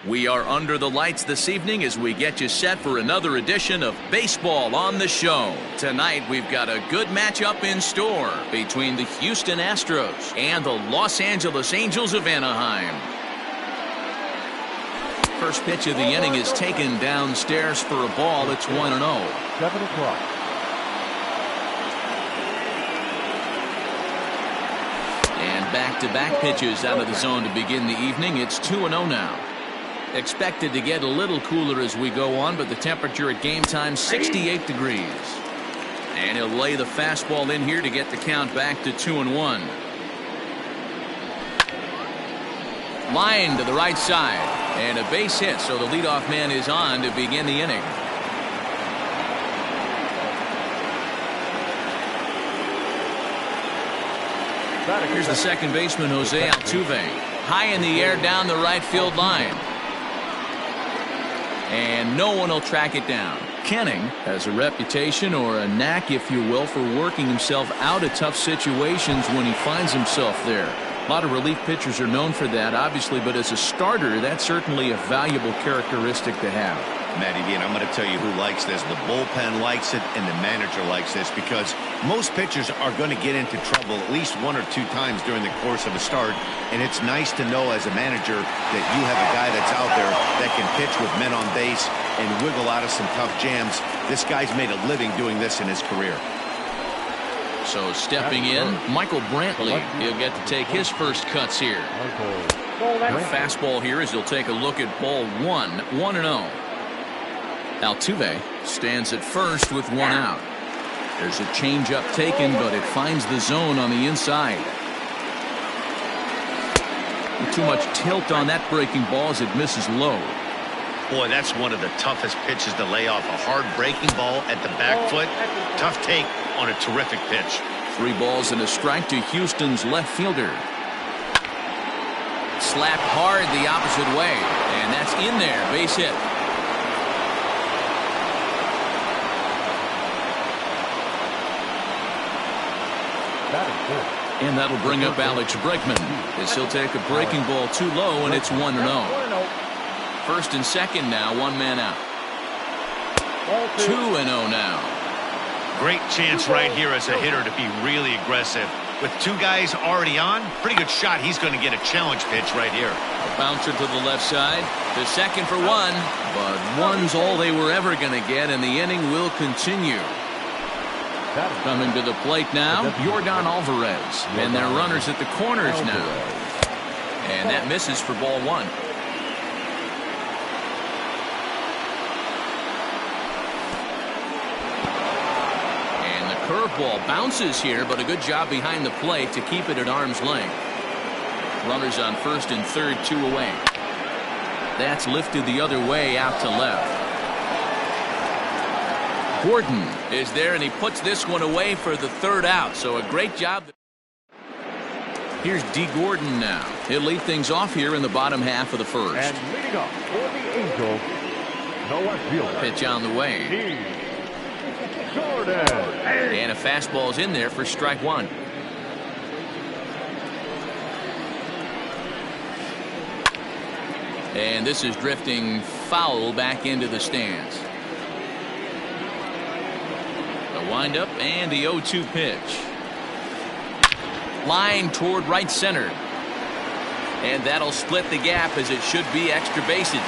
We are under the lights this evening as we get you set for another edition of Baseball on the Show. Tonight we've got a good matchup in store between the Houston Astros and the Los Angeles Angels of Anaheim. First pitch of the inning is taken downstairs for a ball. It's 1-0. 7 o'clock. And back-to-back pitches out of the zone to begin the evening. It's 2-0 now. Expected to get a little cooler as we go on, but the temperature at game time 68 degrees. And he'll lay the fastball in here to get the count back to 2-1. Line to the right side and a base hit, so the leadoff man is on to begin the inning. Here's the second baseman, Jose Altuve. High in the air down the right field line. And no one will track it down. Kenning has a reputation, or a knack if you will, for working himself out of tough situations when he finds himself there. A lot of relief pitchers are known for that, obviously, but as a starter, that's certainly a valuable characteristic to have. Matty D, and I'm going to tell you who likes this. The bullpen likes it, and the manager likes this, because most pitchers are going to get into trouble at least 1 or 2 times during the course of a start, and it's nice to know as a manager that you have a guy that's out there that can pitch with men on base and wiggle out of some tough jams. This guy's made a living doing this in his career. So stepping in, Michael Brantley. He'll get to take his first cuts here. The fastball here as he'll take a look at ball 1, 1-0. Altuve stands at first with 1 out. There's a changeup taken, but it finds the zone on the inside. Too much tilt on that breaking ball as it misses low. Boy, that's one of the toughest pitches to lay off. A hard breaking ball at the back foot. Tough take on a terrific pitch. 3 balls and a strike to Houston's left fielder. Slapped hard the opposite way, and that's in there. Base hit. And that'll bring up Alex Bregman as he'll take a breaking ball too low, and it's 1-0. First and second now, 1 man out. 2-0 now. Great chance right here as a hitter to be really aggressive. With 2 guys already on, pretty good shot. He's going to get a challenge pitch right here. A bouncer to the left side. The second for 1, but 1's all they were ever going to get, and the inning will continue. Coming to the plate now, Yordan Alvarez. And their runners at the corners now. And that misses for ball 1. And the curveball bounces here, but a good job behind the plate to keep it at arm's length. Runners on first and third, 2 away. That's lifted the other way out to left. Gordon is there, and he puts this one away for the 3rd out. So a great job. Here's D. Gordon now. He'll lead things off here in the bottom half of the first. And leading off for the Angels, the left fielder. Pitch on the way. D. Gordon. And a fastball's in there for strike 1. And this is drifting foul back into the stands. Windup and the 0-2 pitch. Line toward right center. And that'll split the gap as it should be extra bases.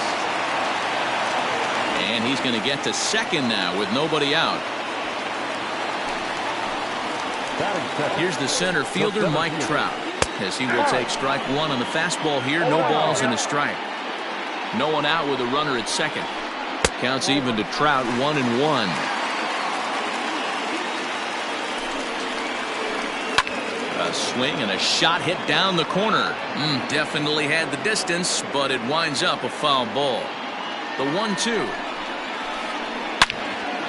And he's going to get to second now with nobody out. Here's the center fielder, Mike Trout, as he will take strike 1 on the fastball here. No balls and a strike. No one out with a runner at second. Counts even to Trout, 1-1. A swing and a shot hit down the corner. Definitely had the distance, but it winds up a foul ball. The 1-2.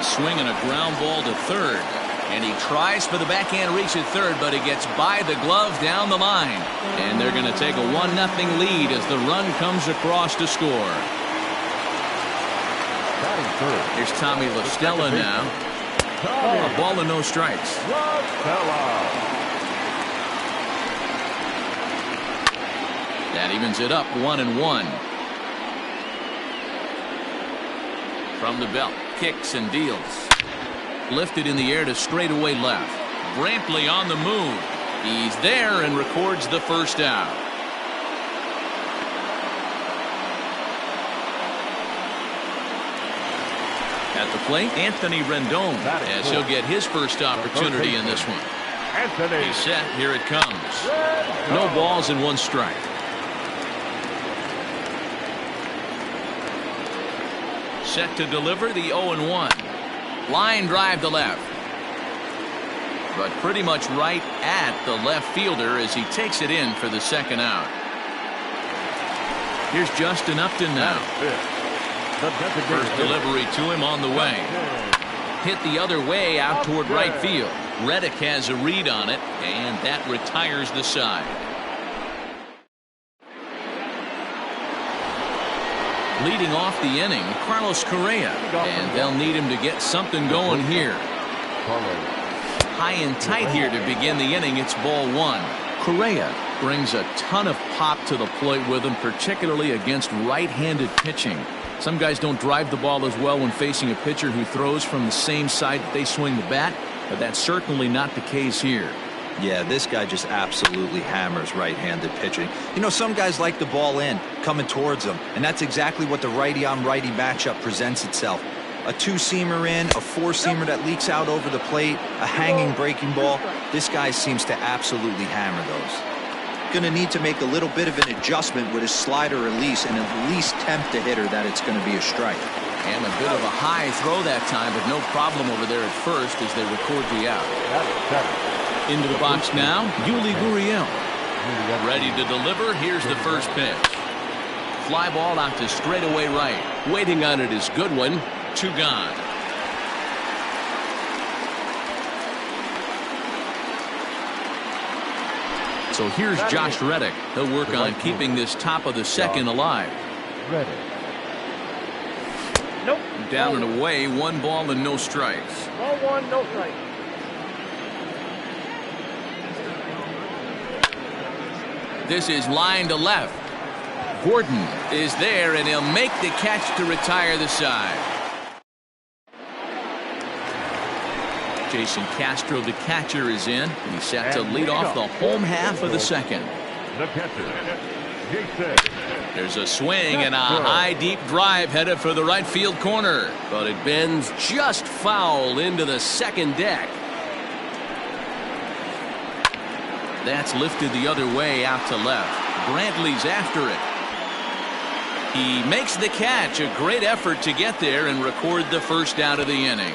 Swing and a ground ball to third. And he tries for the backhand reach at third, but it gets by the glove down the line. And they're going to take a 1-0 lead as the run comes across to score. Here's Tommy La Stella now. A ball and no strikes. That evens it up 1-1. From the belt, kicks and deals. Lifted in the air to straightaway left. Brantley on the move. He's there and records the first out. At the plate, Anthony Rendon, as he'll get his first opportunity in this one. He's set. Here it comes. No balls and 1 strike. Set to deliver the 0-1. Line drive to left. But pretty much right at the left fielder as he takes it in for the second out. Here's Justin Upton now. First delivery to him on the way. Hit the other way out toward right field. Reddick has a read on it, and that retires the side. Leading off the inning, Carlos Correa, and they'll need him to get something going here. High and tight here to begin the inning. It's ball 1. Correa brings a ton of pop to the plate with him, particularly against right-handed pitching. Some guys don't drive the ball as well when facing a pitcher who throws from the same side that they swing the bat, but that's certainly not the case here. Yeah, this guy just absolutely hammers right-handed pitching. You know, some guys like the ball in, coming towards them, and that's exactly what the righty-on-righty matchup presents itself. A 2-seamer in, a 4-seamer that leaks out over the plate, a hanging breaking ball. This guy seems to absolutely hammer those. Going to need to make a little bit of an adjustment with his slider release and at least tempt the hitter that it's going to be a strike. And a bit of a high throw that time, but no problem over there at first as they record the out. Into the box now, Yuli Gurriel. Ready to deliver. Here's the first pitch. Fly ball out to straightaway right. Waiting on it is Goodwin. 2 gone. So here's Josh Reddick. He'll work on keeping this top of the second alive. Nope. Down and away, 1 ball and no strikes. Ball 1, no strike. This is line to left. Gordon is there, and he'll make the catch to retire the side. Jason Castro, the catcher, is in. He's set to lead off the home half of the second. The catcher, Jason. There's a swing and a high deep drive headed for the right field corner, but it bends just foul into the second deck. That's lifted the other way out to left. Brantley's after it. He makes the catch. A great effort to get there and record the first out of the inning.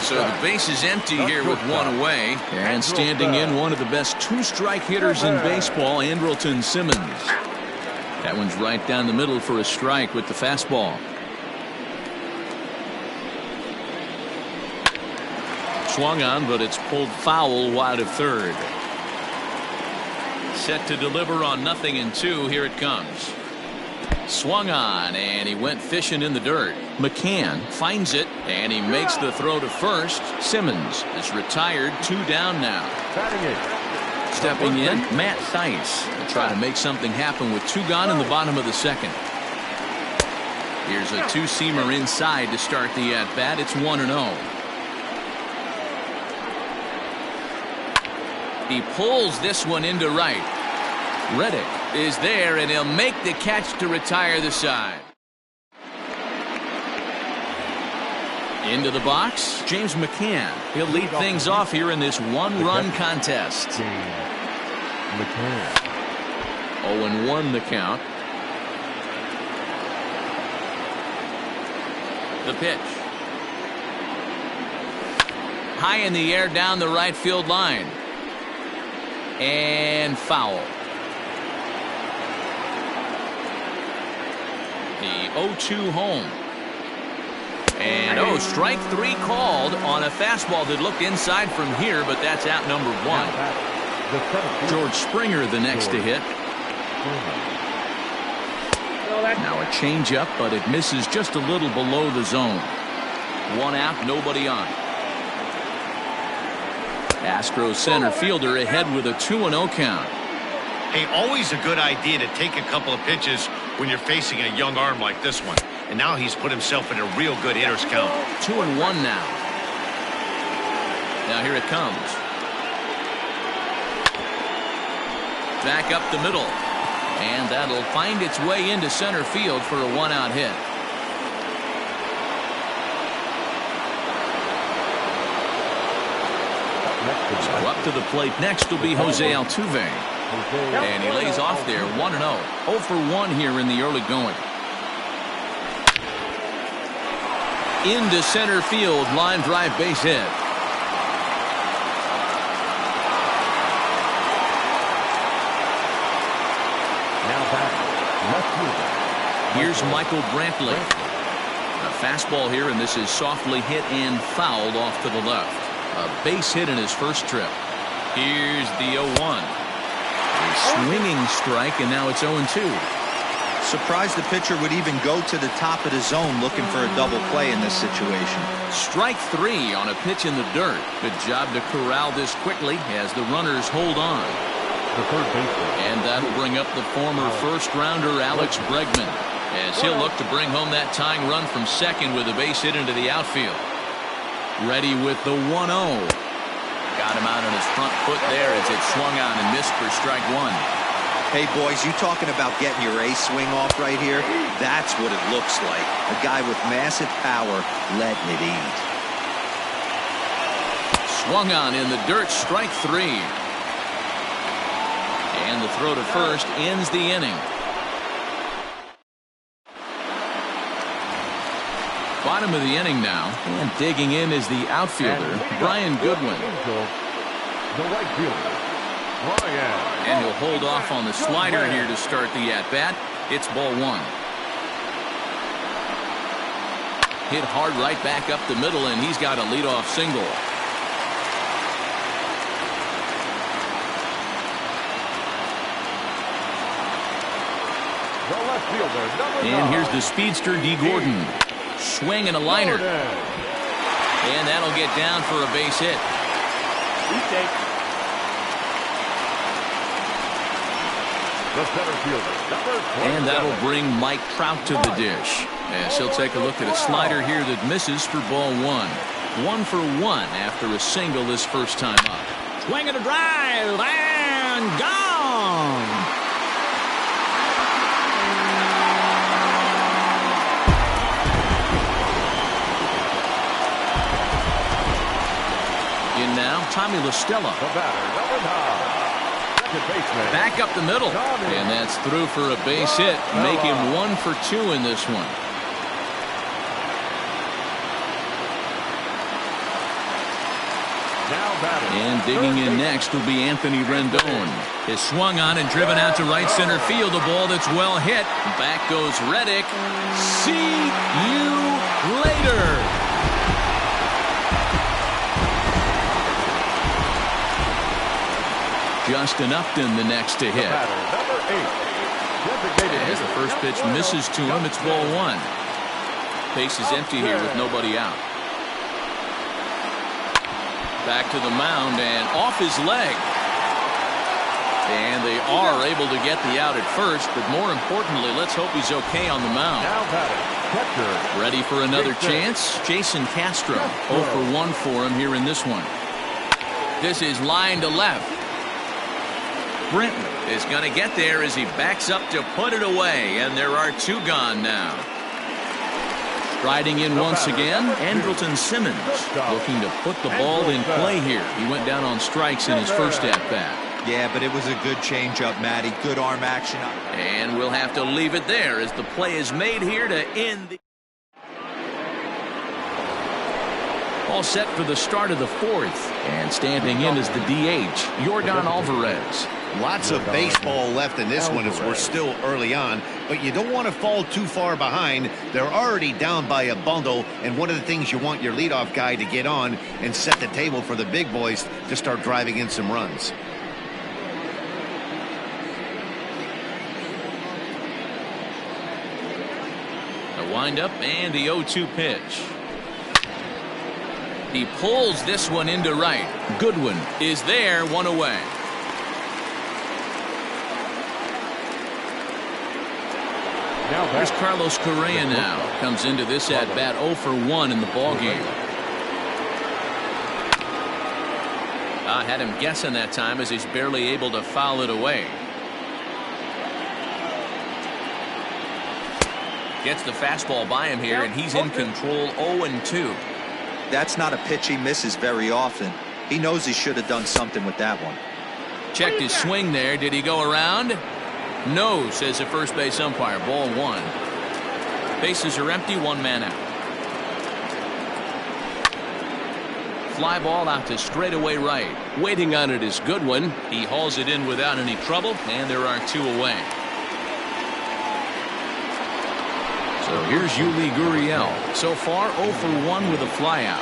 So the base is empty here with 1 away, and standing in one of the best 2-strike hitters in baseball, Andrelton Simmons. That one's right down the middle for a strike with the fastball. Swung on, but it's pulled foul wide of third. Set to deliver on 0-2. Here it comes. Swung on, and he went fishing in the dirt. McCann finds it, and he makes the throw to first. Simmons is retired. 2 down now. Stepping in, Matt Theis will try to make something happen with 2 gone in the bottom of the second. Here's a 2-seamer inside to start the at-bat. It's 1-0. He pulls this one into right. Reddick is there, and he'll make the catch to retire the side. Into the box, James McCann. He'll lead things off here in this 1-run contest. 0-1 the count. The pitch. High in the air down the right field line. And foul. The 0-2 home. And strike 3 called on a fastball that looked inside from here, but that's out number 1. George Springer the next to hit. Now a changeup, but it misses just a little below the zone. 1 out, nobody on. Astros center fielder ahead with a 2-0 count. Hey, always a good idea to take a couple of pitches when you're facing a young arm like this one. And now he's put himself in a real good hitter's count. 2-1 now. Now here it comes. Back up the middle. And that'll find its way into center field for a one-out hit. So up to the plate next will be Jose Altuve. And he lays off there 1-0. 0 for 1 here in the early going. Into center field, line drive base hit. Here's Michael Brantley. A fastball here, and this is softly hit and fouled off to the left. A base hit in his first trip. Here's the 0-1. A swinging strike, and now it's 0-2. Surprised the pitcher would even go to the top of the zone looking for a double play in this situation. Strike 3 on a pitch in the dirt. Good job to corral this quickly as the runners hold on. And that'll bring up the former first-rounder Alex Bregman, as he'll look to bring home that tying run from second with a base hit into the outfield. Ready with the 1-0. Got him out on his front foot there as it swung on and missed for strike 1. Hey, boys, you talking about getting your ace swing off right here? That's what it looks like. A guy with massive power letting it eat. Swung on in the dirt, strike 3. And the throw to first ends the inning. Bottom of the inning now, and digging in is the outfielder, Brian Goodwin. The right fielder, Brian. And he'll hold off on the slider here to start the at-bat. It's ball 1. Hit hard right back up the middle, and he's got a leadoff single. The left fielder, number 9. And here's the speedster, D. Gordon. Swing and a liner. And that'll get down for a base hit. The center fielder, number 27. And that'll bring Mike Trout to the dish, as he'll take a look at a slider here that misses for ball 1. 1 for 1 after a single this first time up. Swing and a drive, and gone. In now, Tommy La Stella. The batter, number 9. Second baseman. Back up the middle. And that's through for a base hit. Make him 1 for 2 in this one. Now batting. And digging in next will be Anthony Rendon. Is swung on and driven out to right center field. A ball that's well hit. Back goes Reddick. See you later. Justin Upton the next to hit. Number 8. As the first pitch misses to him, it's ball 1. Base is empty here with nobody out. Back to the mound and off his leg. And they are able to get the out at first, but more importantly, let's hope he's okay on the mound. Now batting, catcher. Ready for another chance? Jason Castro. 0 for 1 for him here in this one. This is line to left. Brenton is going to get there as he backs up to put it away, and there are 2 gone now. Riding in once again, Andrelton Simmons, looking to put the ball in play here. He went down on strikes in his first at-bat. Yeah, but it was a good changeup, Matty. Good arm action. And we'll have to leave it there as the play is made here to end the... All set for the start of the 4th. And standing in is the DH, Yordan Alvarez. Lots of baseball left in this one as we're still early on, but you don't want to fall too far behind. They're already down by a bundle, and one of the things you want your leadoff guy to get on and set the table for the big boys to start driving in some runs. The windup and the 0-2 pitch. He pulls this one into right. Goodwin is there, 1 away. Here's Carlos Correa now. Comes into this at-bat 0 for 1 in the ballgame. I had him guessing that time as he's barely able to foul it away. Gets the fastball by him here, and he's in control 0-2. That's not a pitch he misses very often. He knows he should have done something with that one. Checked his swing there. Did he go around? No, says the first base umpire. Ball 1. Bases are empty, 1 man out. Fly ball out to straightaway right. Waiting on it is Goodwin. He hauls it in without any trouble, and there are 2 away. So here's Yuli Gurriel. So far 0 for 1 with a flyout.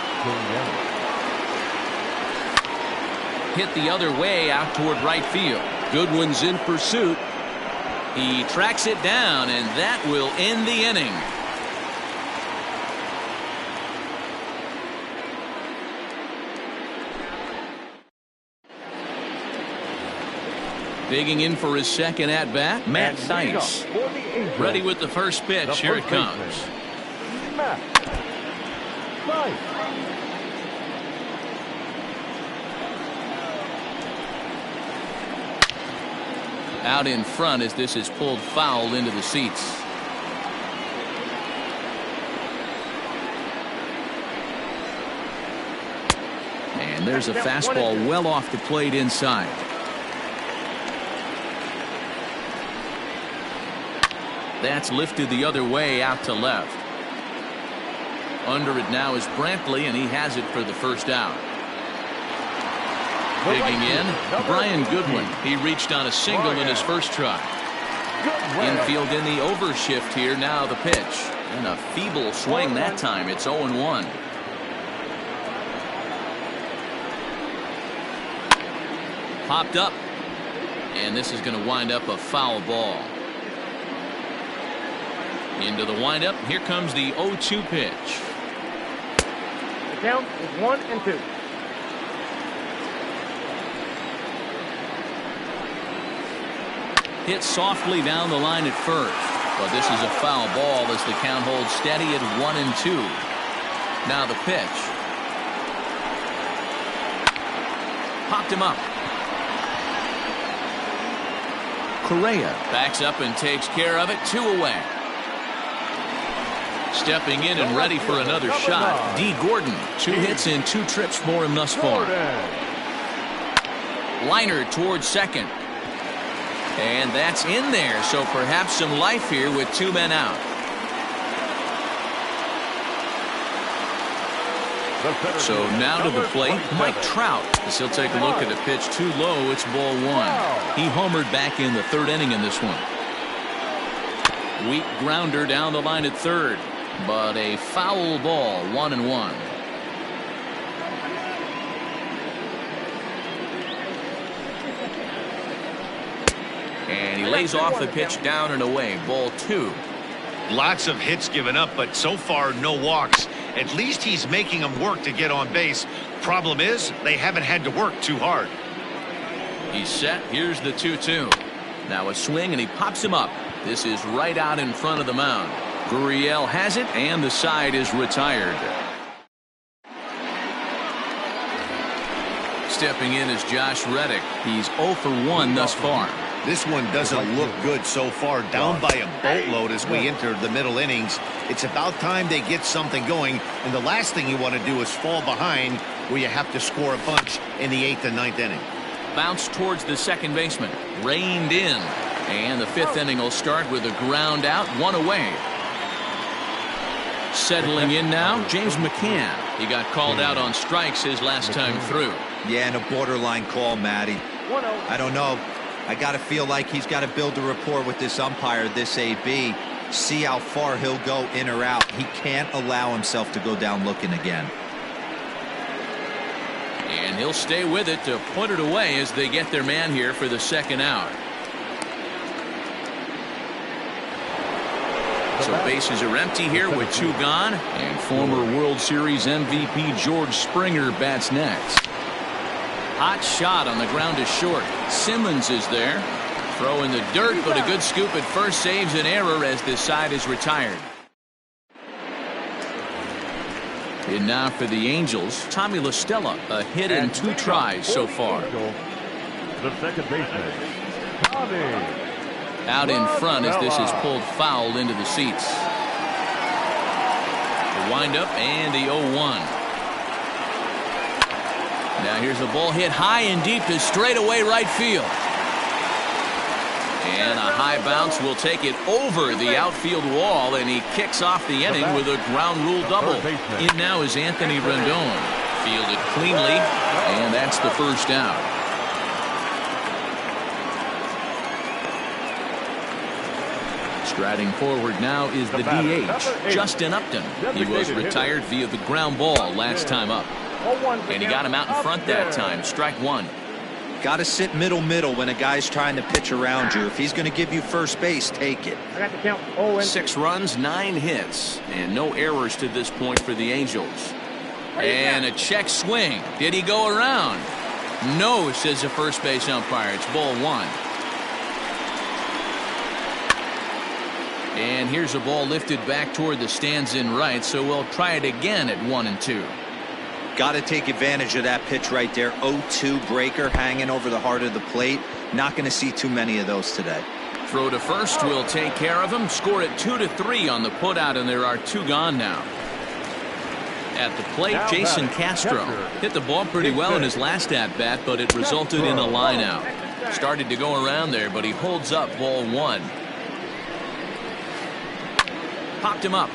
Hit the other way out toward right field. Goodwin's in pursuit. He tracks it down, and that will end the inning. Digging in for his second at-bat, Matt Thaiss. Ready with the first pitch. Here it comes. Matt Thaiss. Out in front as this is pulled foul into the seats. And there's a fastball well off the plate inside. That's lifted the other way out to left. Under it now is Brantley, and he has it for the first out. Digging in, Brian Goodwin. He reached on a single in his first try. Infield in the overshift here. Now the pitch. And a feeble swing that time. It's 0-1. Popped up. And this is going to wind up a foul ball. Into the windup. Here comes the 0-2 pitch. The count is 1-2. Hit softly down the line at first. But this is a foul ball as the count holds steady at 1-2. Now the pitch. Popped him up. Correa backs up and takes care of it. 2 away. Stepping in and ready for another shot, D. Gordon. 2 hits in 2 trips for him thus far. Liner towards second. And that's in there, so perhaps some life here with 2 men out. So now to the plate, Mike Trout, as he'll take a look at a pitch too low. It's ball 1. He homered back in the 3rd inning in this one. Weak grounder down the line at 3rd, but a foul ball, 1-1. And he lays off the pitch down and away. Ball 2. Lots of hits given up, but so far no walks. At least he's making them work to get on base. Problem is, they haven't had to work too hard. He's set. Here's the 2-2. Now a swing, and he pops him up. This is right out in front of the mound. Gurriel has it, and the side is retired. Stepping in is Josh Reddick. He's 0 for 1 thus far. This one doesn't look good so far. Down by a boatload as we enter the middle innings. It's about time they get something going, and the last thing you want to do is fall behind where you have to score a bunch in the 8th and 9th inning. Bounce towards the second baseman. Reined in. And the 5th inning will start with a ground out, 1 away. Settling in now, James McCann. He got called out on strikes his last time through. Yeah, and a borderline call, Matty. 1-0. I don't know. I got to feel like he's got to build a rapport with this umpire, this AB. See how far he'll go in or out. He can't allow himself to go down looking again. And he'll stay with it to put it away as they get their man here for the second out. So bases are empty here with 2 gone. And former World Series MVP George Springer bats next. Hot shot on the ground is short. Simmons is there. Throw in the dirt, but a good scoop at first saves an error as this side is retired. And now for the Angels, Tommy La Stella, a hit in 2 tries so far. The second baseman, Tommy. Out in front as this is pulled foul into the seats. The windup and the 0-1. Now here's a ball hit high and deep to straightaway right field. And a high bounce will take it over the outfield wall, and he kicks off the inning with a ground rule double. In now is Anthony Rendon. Fielded cleanly, and that's the first out. Striding forward now is the DH, Justin Upton. He was retired via the ground ball last time up. And he got him out in front that time. Strike 1. Got to sit middle when a guy's trying to pitch around you. If he's going to give you first base, take it. I got the count. 6 runs, 9 hits, and no errors to this point for the Angels. And a check swing. Did he go around? No, says the first base umpire. It's ball 1. And here's a ball lifted back toward the stands in right, so we'll try it again at 1 and 2. Got to take advantage of that pitch right there. 0-2 breaker hanging over the heart of the plate. Not going to see too many of those today. Throw to first will take care of him. Score it 2-3 on the putout, and there are 2 gone now. At the plate, Jason Castro hit the ball pretty well in his last at-bat, but it resulted in a line out. Started to go around there, but he holds up ball 1. Popped him up.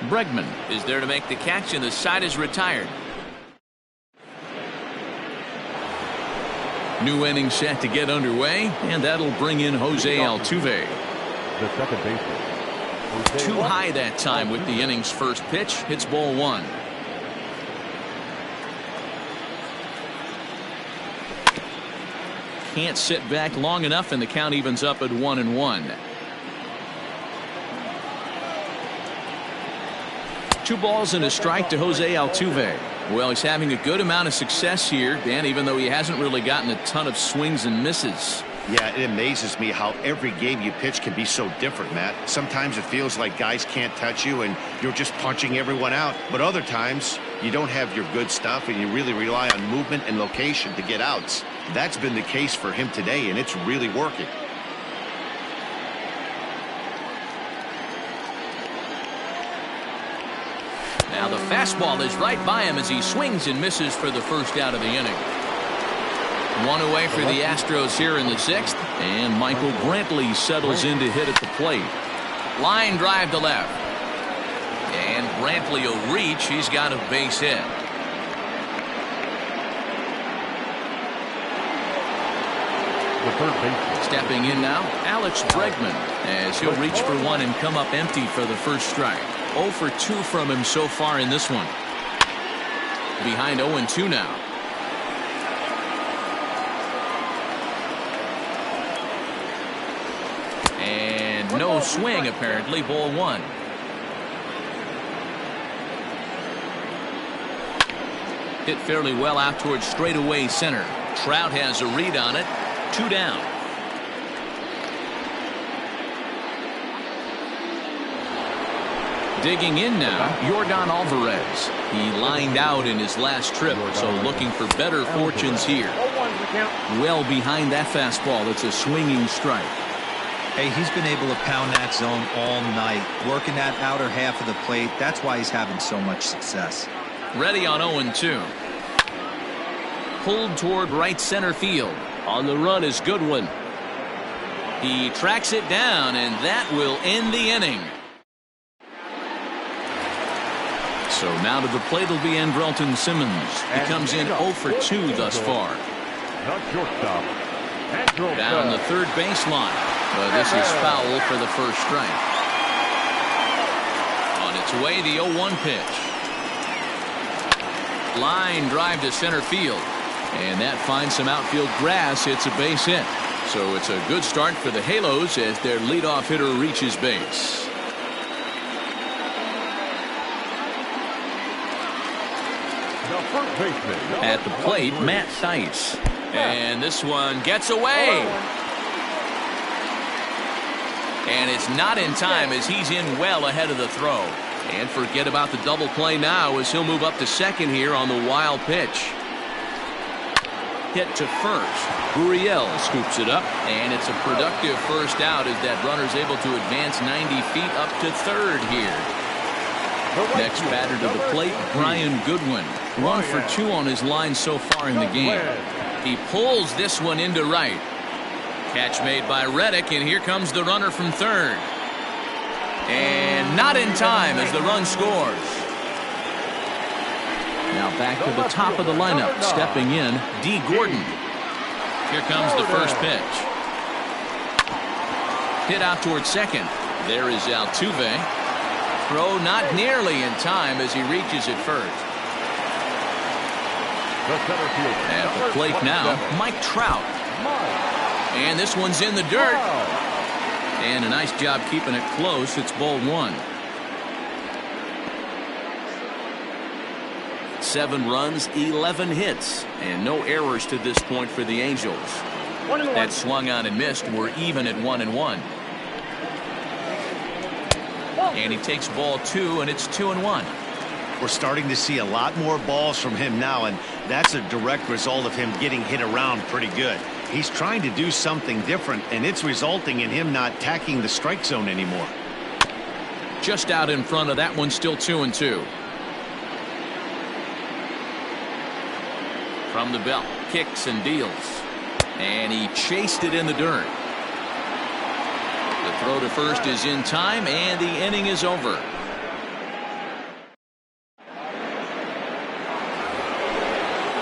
Bregman is there to make the catch, and the side is retired. New inning set to get underway, and that'll bring in Jose Altuve. The second baseman. Too high that time with the inning's first pitch. Hits ball 1. Can't sit back long enough, and the count evens up at 1-1. 2 balls and a strike to Jose Altuve. Well, he's having a good amount of success here, Dan, even though he hasn't really gotten a ton of swings and misses. Yeah, it amazes me how every game you pitch can be so different, Matt. Sometimes it feels like guys can't touch you and you're just punching everyone out. But other times you don't have your good stuff and you really rely on movement and location to get outs. That's been the case for him today, and it's really working. Now the fastball is right by him as he swings and misses for the first out of the inning. 1 away for the Astros here in the 6th, and Michael Brantley settles in to hit at the plate. Line drive to left. And Brantley will reach. He's got a base hit. The third baseman. Stepping in now, Alex Bregman, as he'll reach for 1 and come up empty for the first strike. 0 for 2 from him so far in this one. Behind 0-2 now. And no swing apparently. Ball 1. Hit fairly well out towards straightaway center. Trout has a read on it. 2 down. Digging in now, Yordan Alvarez. He lined out in his last trip, so looking for better fortunes here. Well behind that fastball. It's a swinging strike. Hey, he's been able to pound that zone all night, working that outer half of the plate. That's why he's having so much success. Ready on 0-2. Pulled toward right center field. On the run is Goodwin. He tracks it down, and that will end the inning. So now to the plate will be Andrelton Simmons. He comes in 0 for 2 thus far. Down the third baseline. But this is foul for the first strike. On its way, the 0-1 pitch. Line drive to center field. And that finds some outfield grass. It's a base hit. So it's a good start for the Halos as their leadoff hitter reaches base. The first baseman. At the plate, Matt Theis. And this one gets away. And it's not in time as he's in well ahead of the throw. And forget about the double play now as he'll move up to second here on the wild pitch. Hit to first. Gurriel scoops it up, and it's a productive first out as that runner's able to advance 90 feet up to third here. Next batter to the plate, Brian Goodwin. 1 for 2 on his line so far in the game. He pulls this one into right. Catch made by Reddick, and here comes the runner from third. And not in time as the run scores. Now back to the top of the lineup, stepping in, D. Gordon. Here comes the first pitch. Hit out towards second. There is Altuve. Throw not nearly in time as he reaches it first. At the plate now, Mike Trout. And this one's in the dirt. And a nice job keeping it close. It's ball 1. 7 runs, 11 hits, and no errors to this point for the Angels. That swung on and missed. We're even at 1-1. And he takes ball 2, and it's 2-1. We're starting to see a lot more balls from him now, and that's a direct result of him getting hit around pretty good. He's trying to do something different, and it's resulting in him not tacking the strike zone anymore. Just out in front of that one, still 2-2. From the belt, kicks and deals. And he chased it in the dirt. The throw to first is in time, and the inning is over.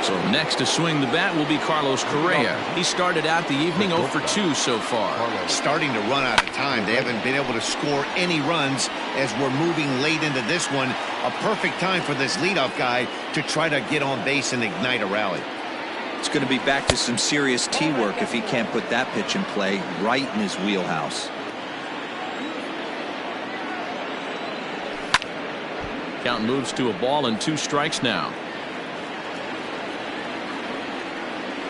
So next to swing the bat will be Carlos Correa. He started out the evening 0 for 2 so far. Starting to run out of time. They haven't been able to score any runs as we're moving late into this one. A perfect time for this leadoff guy to try to get on base and ignite a rally. It's going to be back to some serious tee work if he can't put that pitch in play right in his wheelhouse. Count moves to a ball and 2 strikes now.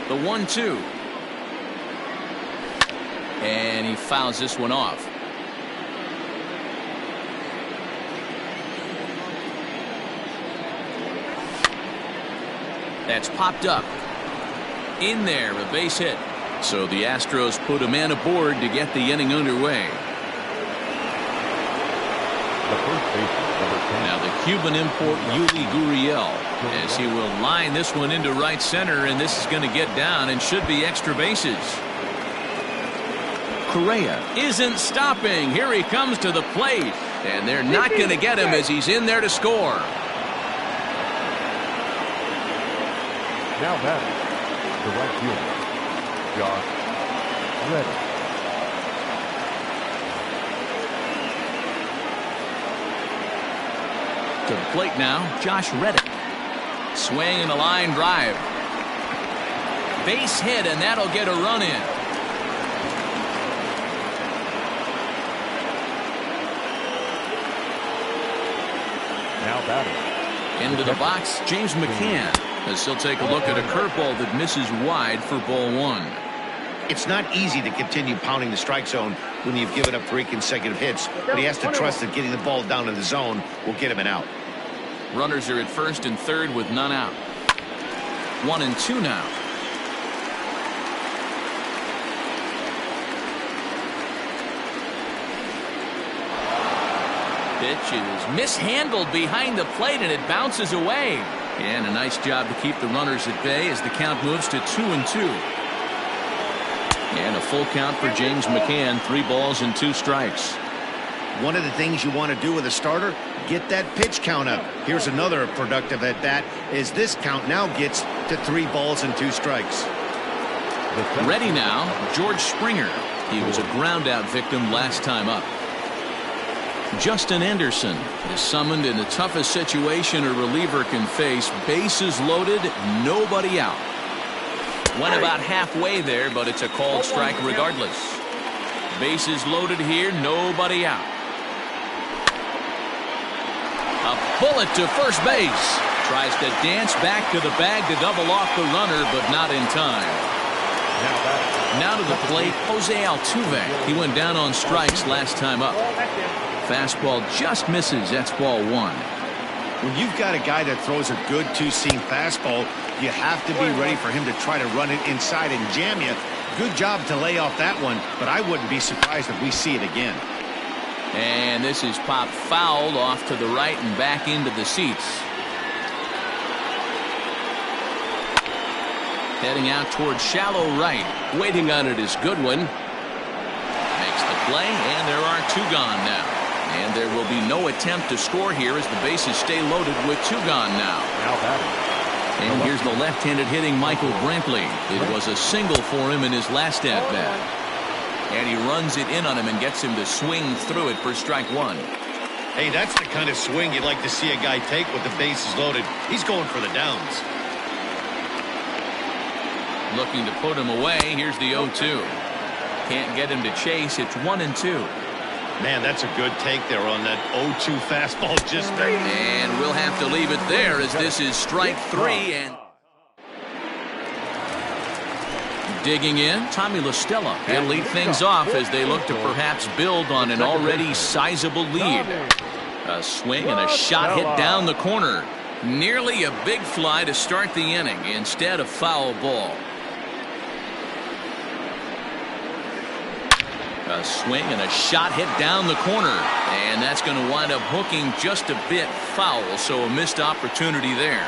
The 1-2. And he fouls this one off. That's popped up. In there, a base hit. So the Astros put a man aboard to get the inning underway. Now the Cuban import Yuli Gurriel, as he will line this one into right center, and this is going to get down and should be extra bases. Correa isn't stopping. Here he comes to the plate, and they're not going to get him as he's in there to score. Now batting, the right fielder, Josh Reddick. To the plate now, Josh Reddick. Swing and a line drive. Base hit, and that'll get a run in. Now batting. Into the box, James McCann, as he'll take a look at a curveball that misses wide for ball 1. It's not easy to continue pounding the strike zone when you've given up 3 consecutive hits, but he has to trust that getting the ball down in the zone will get him an out. Runners are at first and third with none out. 1-2 now. Pitch is mishandled behind the plate, and it bounces away. And a nice job to keep the runners at bay as the count moves to 2-2. And a full count for James McCann. 3 balls and 2 strikes. One of the things you want to do with a starter, get that pitch count up. Here's another productive at bat as this count now gets to 3 balls and 2 strikes. Ready now, George Springer. He was a ground out victim last time up. Justin Anderson is summoned in the toughest situation a reliever can face. Bases loaded, nobody out. Went about halfway there, but it's a called strike regardless. Bases loaded here, nobody out. A bullet to first base. Tries to dance back to the bag to double off the runner, but not in time. Now to the plate, Jose Altuve. He went down on strikes last time up. Fastball just misses. That's ball one. When you've got a guy that throws a good two-seam fastball, you have to be ready for him to try to run it inside and jam you. Good job to lay off that one, but I wouldn't be surprised if we see it again. And this is popped foul off to the right and back into the seats. Heading out towards shallow right. Waiting on it is Goodwin. Makes the play, and there are two gone now. And there will be no attempt to score here as the bases stay loaded with two gone now. And here's the left-handed hitting Michael Brantley. It was a single for him in his last at-bat. And he runs it in on him and gets him to swing through it for strike one. Hey, that's the kind of swing you'd like to see a guy take with the bases loaded. He's going for the downs. Looking to put him away. Here's the 0-2. Can't get him to chase. It's 1-2. Man, that's a good take there on that 0-2 fastball. Just and we'll have to leave it there as this is strike three. And digging in, Tommy La Stella. He'll lead things off as they look to perhaps build on an already sizable lead. A swing and a shot hit down the corner. Nearly a big fly to start the inning. Instead, a foul ball. A swing and a shot hit down the corner, and that's going to wind up hooking just a bit foul, so a missed opportunity there.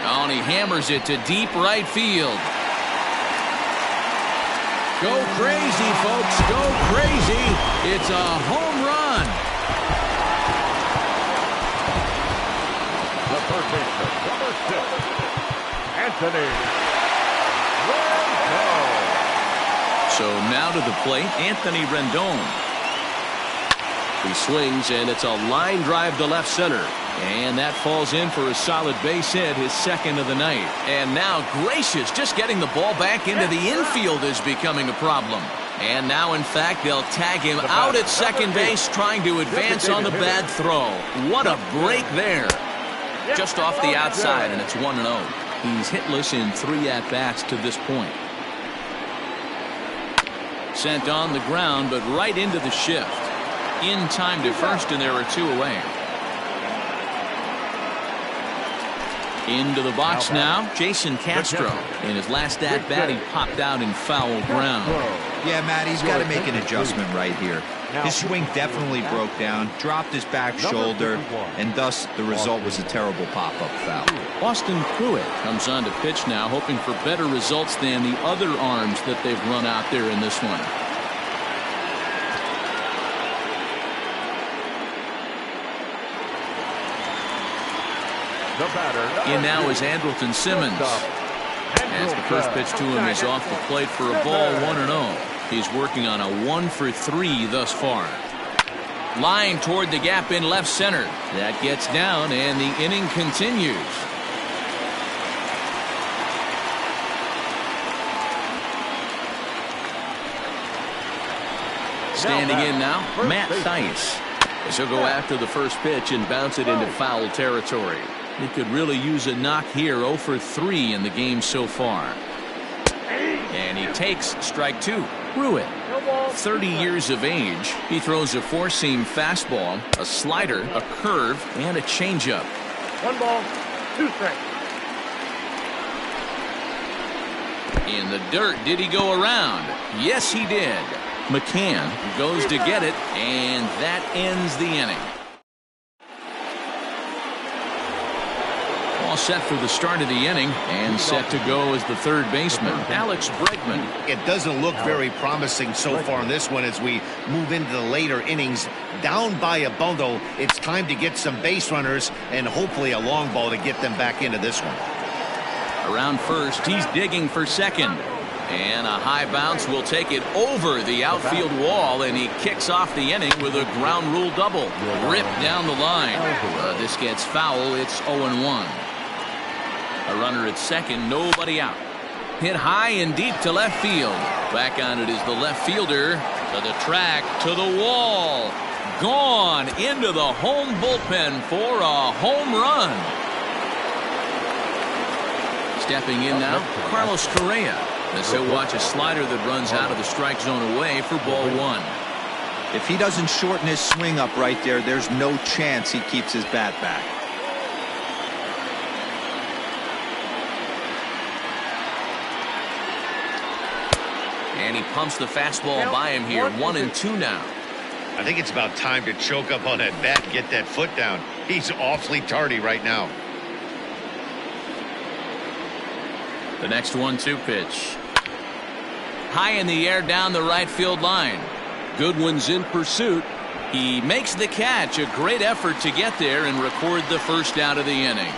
Oh, and he hammers it to deep right field. Go crazy, folks, go crazy. It's a home run. The third baseman, number 6, Anthony. So now to the plate, Anthony Rendon. He swings, and it's a line drive to left center. And that falls in for a solid base hit, his second of the night. And now Gracious, just getting the ball back into the infield is becoming a problem. And now, in fact, they'll tag him out at second base, trying to advance on the bad throw. What a break there. Just off the outside, and it's 1-0. He's hitless in 3 at-bats to this point. Sent on the ground, but right into the shift. In time to first, and there are 2 away. Into the box now, Jason Castro. In his last at-bat, he popped out in foul ground. Yeah, Matt, he's got to make an adjustment right here. His swing definitely broke down, dropped his back shoulder, and thus the result was a terrible pop-up foul. Austin Pruitt comes on to pitch now, hoping for better results than the other arms that they've run out there in this one. In now is Andrelton Simmons. As the first pitch to him is off the plate for a ball, 1-0. He's working on a 1-for-3 thus far. Line toward the gap in left center. That gets down, and the inning continues. Standing in now, Matt Thaiss. He'll go after the first pitch and bounce it into foul territory. He could really use a knock here. 0-for-3 in the game so far. And he takes strike 2. Pruitt, 30 years of age. He throws a 4-seam fastball, a slider, a curve, and a changeup. 1 ball, 2 strikes. In the dirt, did he go around? Yes, he did. McCann goes to get it, and that ends the inning. All set for the start of the inning, and set to go as the third baseman, Alex Bregman. It doesn't look very promising so far in this one as we move into the later innings. Down by a bundle, it's time to get some base runners and hopefully a long ball to get them back into this one. Around first, he's digging for second. And a high bounce will take it over the outfield wall, and he kicks off the inning with a ground rule double. Ripped down the line. This gets foul. It's 0-1. A runner at second, nobody out. Hit high and deep to left field. Back on it is the left fielder. To the track, to the wall. Gone into the home bullpen for a home run. Stepping in now, Carlos Correa, as he'll watch a slider that runs out of the strike zone away for ball one. If he doesn't shorten his swing up right there, there's no chance he keeps his bat back. And he pumps the fastball by him here. 1-2 now. I think it's about time to choke up on that bat and get that foot down. He's awfully tardy right now. The next 1-2 pitch. High in the air down the right field line. Goodwin's in pursuit. He makes the catch. A great effort to get there and record the first out of the inning.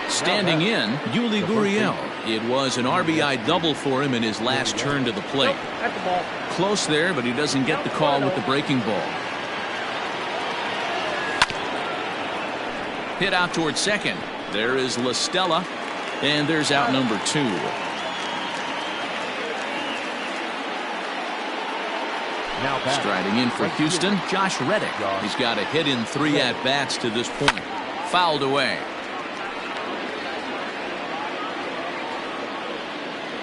Standing in, Yuli Gurriel. It was an RBI double for him in his last turn to the plate. Close there, but he doesn't get the call with the breaking ball. Hit out towards second. There is La Stella, and there's out number 2. Striding in for Houston, Josh Reddick. He's got a hit in 3 at-bats to this point. Fouled away.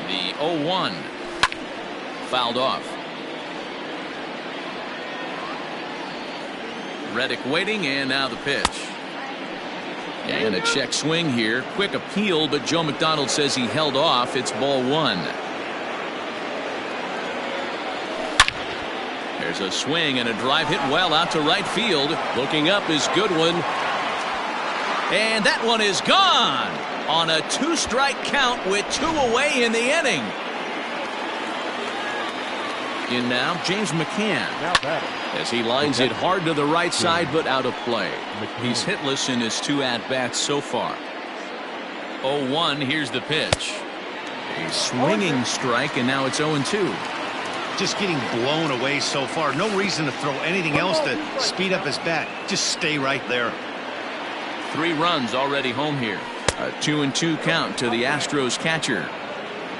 The 0-1. Fouled off. Reddick waiting, and now the pitch. And a check swing here. Quick appeal, but Joe McDonald says he held off. It's ball 1. There's a swing and a drive hit well out to right field. Looking up is Goodwin. And that one is gone on a 2-strike count with 2 away in the inning. In now, James McCann, as he lines it hard to the right side, but out of play. He's hitless in his 2 at-bats so far. 0-1, here's the pitch. A swinging strike, and now it's 0-2. Just getting blown away so far. No reason to throw anything else to speed up his bat. Just stay right there. 3 runs already home here. A 2-2 count to the Astros catcher.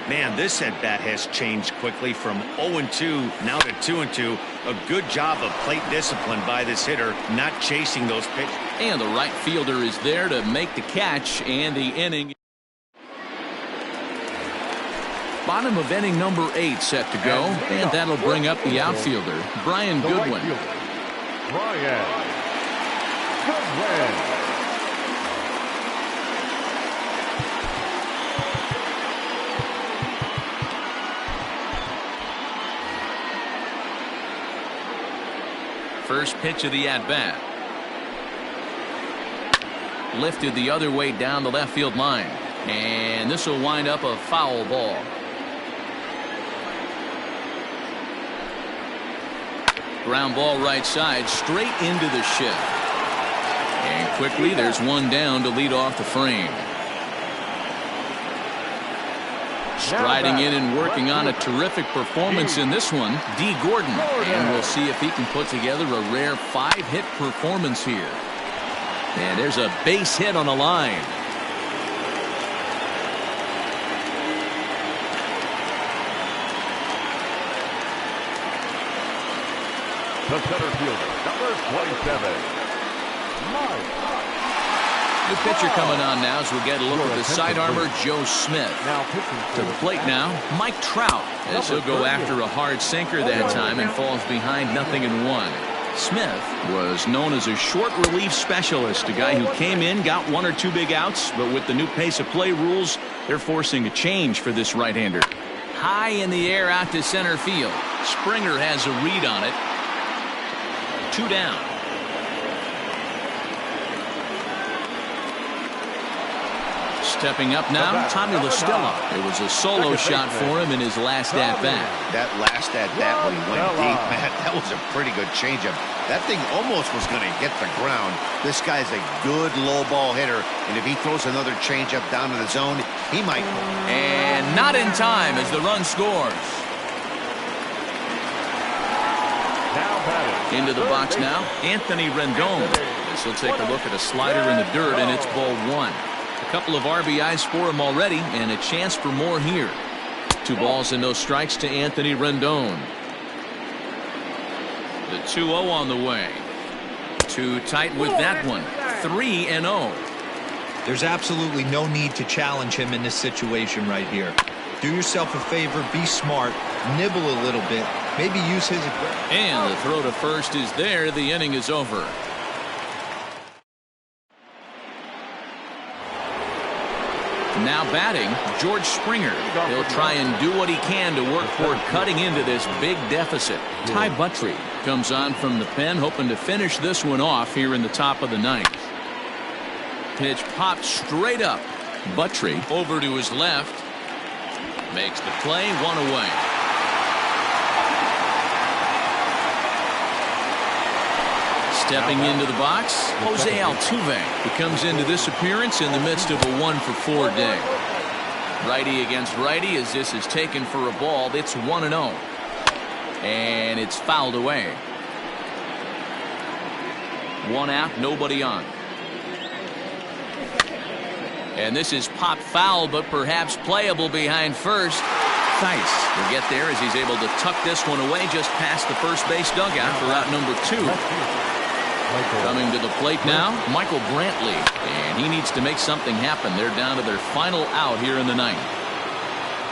Man, this at-bat has changed quickly from 0-2 now to 2-2. A good job of plate discipline by this hitter, not chasing those pitches. And the right fielder is there to make the catch, and the inning. Bottom of inning number 8 set to go, and that'll bring up the outfielder, Brian Goodwin. Brian Goodwin. First pitch of the at-bat. Lifted the other way down the left field line. And this will wind up a foul ball. Ground ball right side, straight into the shift. And quickly there's one down to lead off the frame. Striding in and working on a terrific performance in this one, D. Gordon. And we'll see if he can put together a rare 5-hit performance here. And there's a base hit on the line. The center fielder, number 27, Mike. New pitcher coming on now as we get a look at the side armor, Joe Smith. To the plate now, Mike Trout, as he'll go after a hard sinker that time and falls behind 0-1. Smith was known as a short relief specialist, a guy who came in, got 1 or 2 big outs, but with the new pace of play rules, they're forcing a change for this right-hander. High in the air out to center field. Springer has a read on it. 2 down. Stepping up now, Tommy La Stella. It was a solo shot for him in his last at-bat. That last at-bat when he went deep, Matt, that was a pretty good changeup. That thing almost was going to hit the ground. This guy's a good low ball hitter, and if he throws another changeup down to the zone, he might. And not in time as the run scores. Into the box now, Anthony Rendon. As he'll take a look at a slider in the dirt, and it's ball 1. A couple of RBIs for him already, and a chance for more here. 2 balls and no strikes to Anthony Rendon. The 2-0 on the way. Too tight with that one. 3-0. There's absolutely no need to challenge him in this situation right here. Do yourself a favor, be smart, nibble a little bit, maybe use his... And the throw to first is there. The inning is over. Now batting, George Springer. He'll try and do what he can to work toward cutting into this big deficit. Ty Buttrey comes on from the pen, hoping to finish this one off here in the top of the ninth. Pitch popped straight up. Buttrey over to his left. Makes the play, 1 away. Stepping into the box, Jose Altuve. He comes into this appearance in the midst of a 1-for-4 day. Righty against righty as this is taken for a ball. It's 1-0. And it's fouled away. 1 out, nobody on. And this is popped foul, but perhaps playable behind first. Theis will get there as he's able to tuck this one away just past the first base dugout for out number 2. Coming to the plate now, Michael Brantley. And he needs to make something happen. They're down to their final out here in the ninth.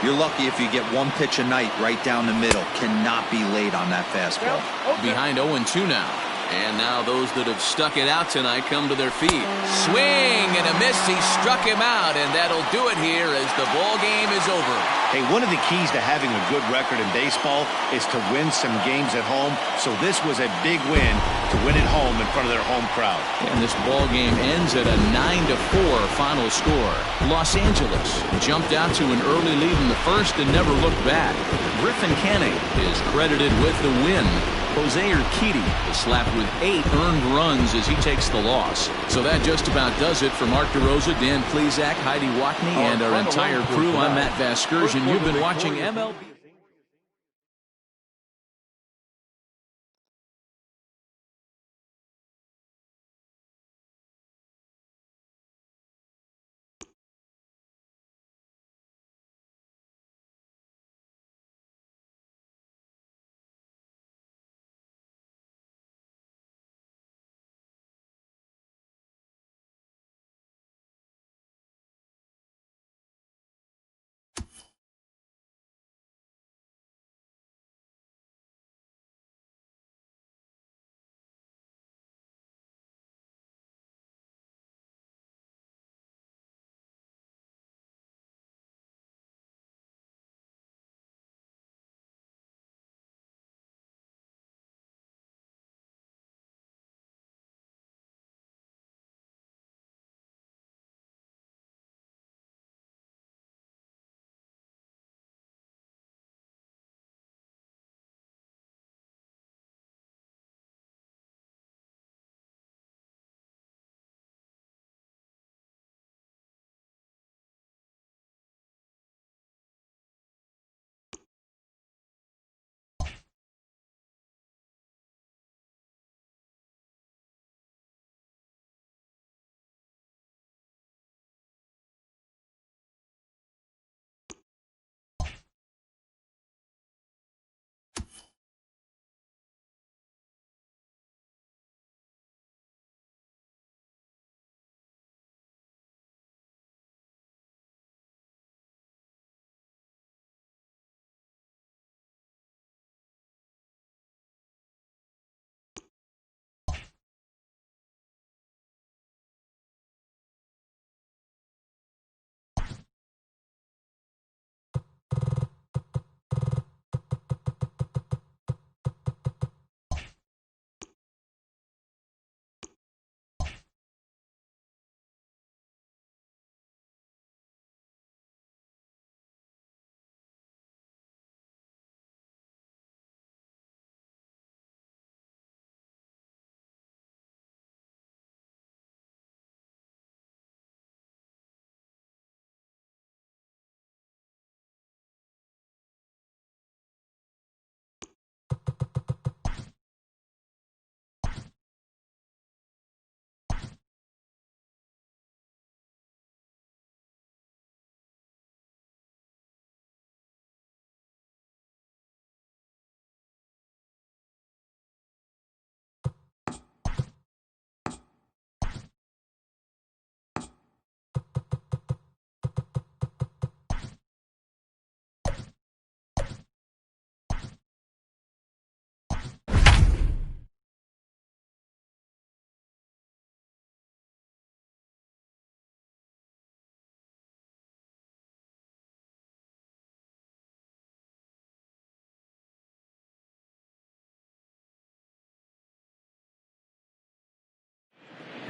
You're lucky if you get one pitch a night right down the middle. Cannot be late on that fastball. Behind 0-2 now. And now those that have stuck it out tonight come to their feet. Swing and a miss. He struck him out, and that'll do it here as the ball game is over. Hey, one of the keys to having a good record in baseball is to win some games at home. So this was a big win to win at home in front of their home crowd. And this ball game ends at a 9-4 final score. Los Angeles jumped out to an early lead in the first and never looked back. Griffin Canning is credited with the win. Jose Urquidy is slapped with 8 earned runs as he takes the loss. So that just about does it for Mark DeRosa, Dan Plesac, Heidi Watney, and our entire crew. I'm Matt Vasgersian. You've been watching MLB.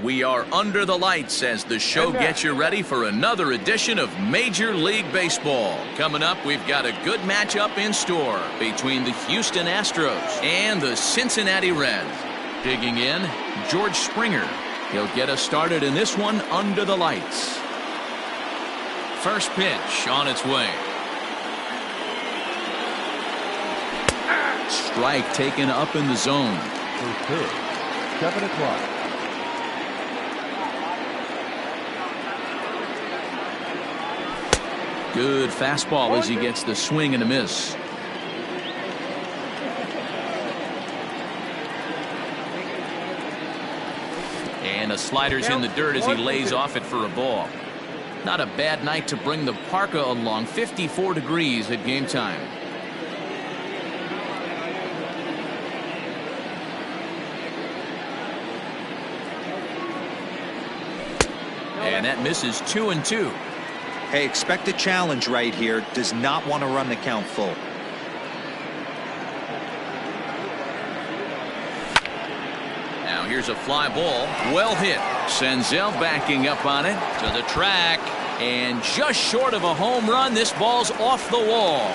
We are under the lights as the show gets you ready for another edition of Major League Baseball. Coming up, we've got a good matchup in store between the Houston Astros and the Cincinnati Reds. Digging in, George Springer. He'll get us started in this one under the lights. First pitch on its way. Strike taken up in the zone. First pitch, 7 o'clock. Good fastball as he gets the swing and a miss. And a slider's in the dirt as he lays off it for a ball. Not a bad night to bring the parka along. 54 degrees at game time. And that misses 2-2. Hey, expect a challenge right here. Does not want to run the count full. Now here's a fly ball. Well hit. Senzel backing up on it to the track. And just short of a home run, this ball's off the wall.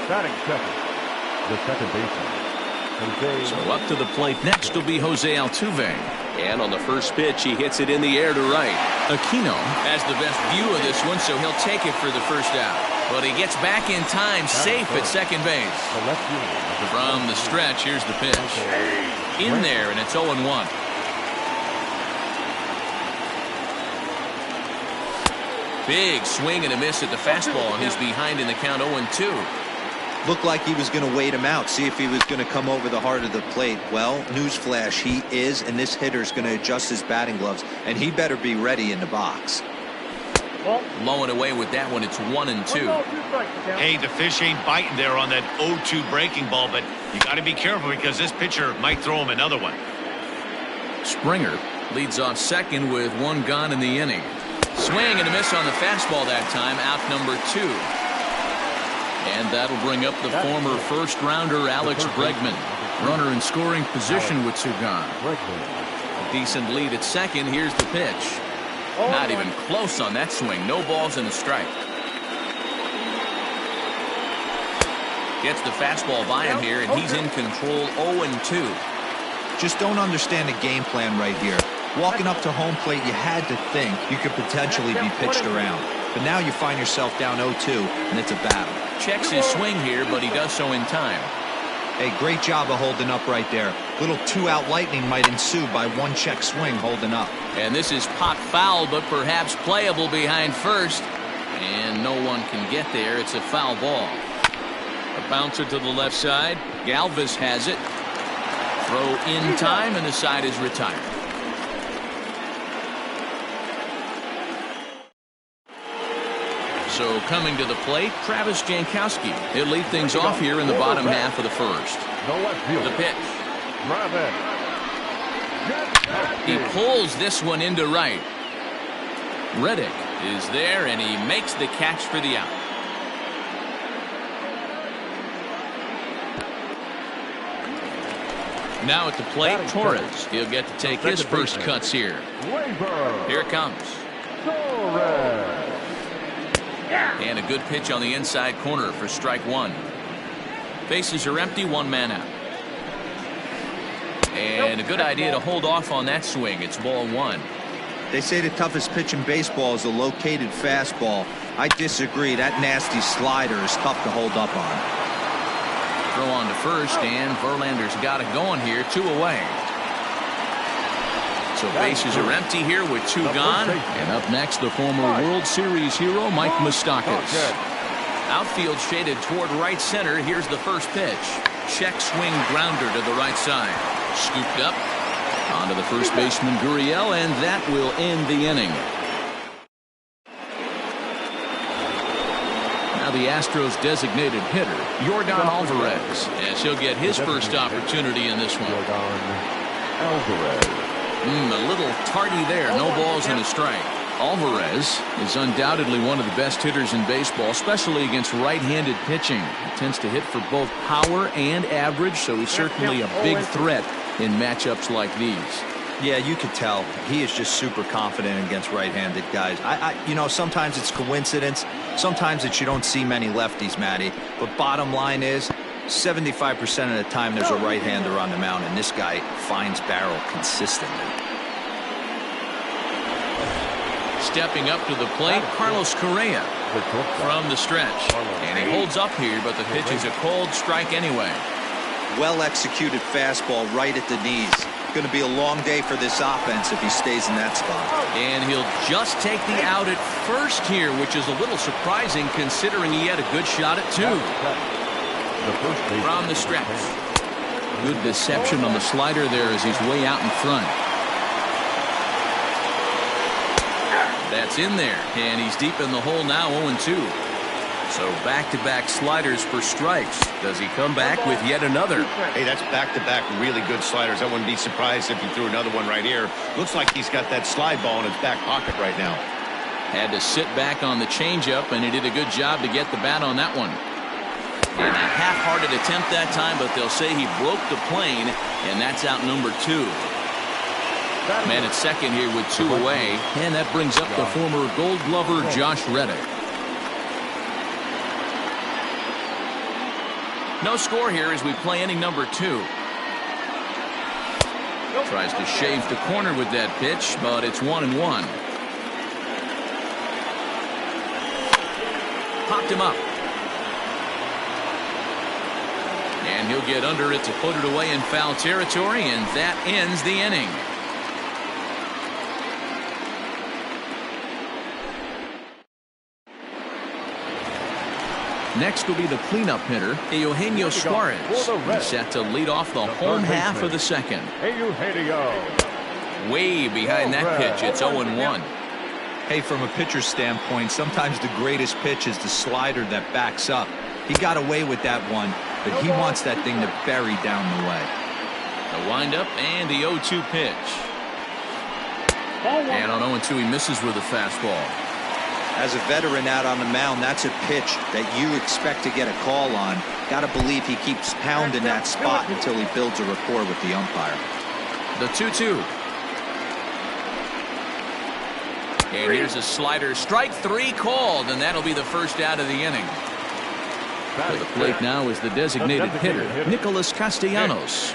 Batting second, the second baseman. So up to the plate next will be Jose Altuve. And on the first pitch, he hits it in the air to right. Aquino has the best view of this one, so he'll take it for the first out. But he gets back in time, safe at second base. From the stretch, here's the pitch. In there, and it's 0-1. Big swing and a miss at the fastball, and he's behind in the count 0-2. Looked like he was going to wait him out, see if he was going to come over the heart of the plate. Well, newsflash, he is, and this hitter's going to adjust his batting gloves, and he better be ready in the box. Low and away with that one, it's 1-2. Hey, the fish ain't biting there on that 0-2 breaking ball, but you got to be careful because this pitcher might throw him another one. Springer leads off second with one gone in the inning. Swing and a miss on the fastball that time, out number 2. And that'll bring up the former first-rounder Alex Bregman. Runner in scoring position with two gone. A decent lead at second. Here's the pitch. Not even close on that swing. No balls and a strike. Gets the fastball by him here, and he's in control 0-2. Just don't understand the game plan right here. Walking up to home plate, you had to think you could potentially be pitched around. But now you find yourself down 0-2, and it's a battle. Checks his swing here, but he does so in time. Hey, great job of holding up right there. Little two-out lightning might ensue by one check swing holding up. And this is pop foul, but perhaps playable behind first. And no one can get there. It's a foul ball. A bouncer to the left side. Galvis has it. Throw in time, and the side is retired. So coming to the plate, Travis Jankowski. He'll lead things off here in the bottom half of the first. The pitch. He pulls this one into right. Reddick is there, and he makes the catch for the out. Now at the plate, Torres. He'll get to take his first cuts here. Here it comes. And a good pitch on the inside corner for strike one. Bases are empty, one man out. And a good idea to hold off on that swing. It's ball one. They say the toughest pitch in baseball is a located fastball. I disagree. That nasty slider is tough to hold up on. Throw on to first, and Verlander's got it going here, 2 away. So bases are empty here with 2 gone. And up next, the former World Series hero, Mike Moustakas. Outfield shaded toward right center. Here's the first pitch. Check swing grounder to the right side. Scooped up onto the first baseman, Gurriel, and that will end the inning. Now the Astros designated hitter, Yordan Alvarez, as he'll get his first opportunity in this one. Alvarez. A little tardy there. No balls and a strike. Alvarez is undoubtedly one of the best hitters in baseball, especially against right-handed pitching. He tends to hit for both power and average, so he's certainly a big threat in matchups like these. Yeah, you could tell. He is just super confident against right-handed guys. You know, sometimes it's coincidence. Sometimes it's you don't see many lefties, Matty. But bottom line is, 75% of the time there's a right-hander on the mound, and this guy finds barrel consistently. Stepping up to the plate, Carlos Correa from the stretch. And he holds up here, but the pitch is a cold strike anyway. Well-executed fastball right at the knees. Going to be a long day for this offense if he stays in that spot. And he'll just take the out at first here, which is a little surprising considering he had a good shot at two. From the stretch. Good deception on the slider there as he's way out in front. That's in there, and he's deep in the hole now, 0-2. So back-to-back sliders for strikes. Does he come back with yet another? Hey, that's back-to-back really good sliders. I wouldn't be surprised if he threw another one right here. Looks like he's got that slide ball in his back pocket right now. Had to sit back on the changeup, and he did a good job to get the bat on that one. And a half-hearted attempt that time, but they'll say he broke the plane, and that's out number 2. Man at second here with 2 away, and that brings up the former Gold Glover Josh Reddick. No score here as we play inning number 2. Tries to shave the corner with that pitch, but it's 1-1. Popped him up. And he'll get under it to put it away in foul territory, and that ends the inning. Next will be the cleanup hitter, Eugenio Suarez. He's set to lead off the home half of the second. Way behind that pitch, it's 0-1. Hey, from a pitcher's standpoint, sometimes the greatest pitch is the slider that backs up. He got away with that one, but he wants that thing to bury down the way. The windup and the 0-2 pitch. And on 0-2, he misses with a fastball. As a veteran out on the mound, that's a pitch that you expect to get a call on. Got to believe he keeps pounding that spot until he builds a rapport with the umpire. The 2-2. And here's a slider. Strike 3 called, and that'll be the first out of the inning. To the plate now is the designated hitter, Nicholas Castellanos.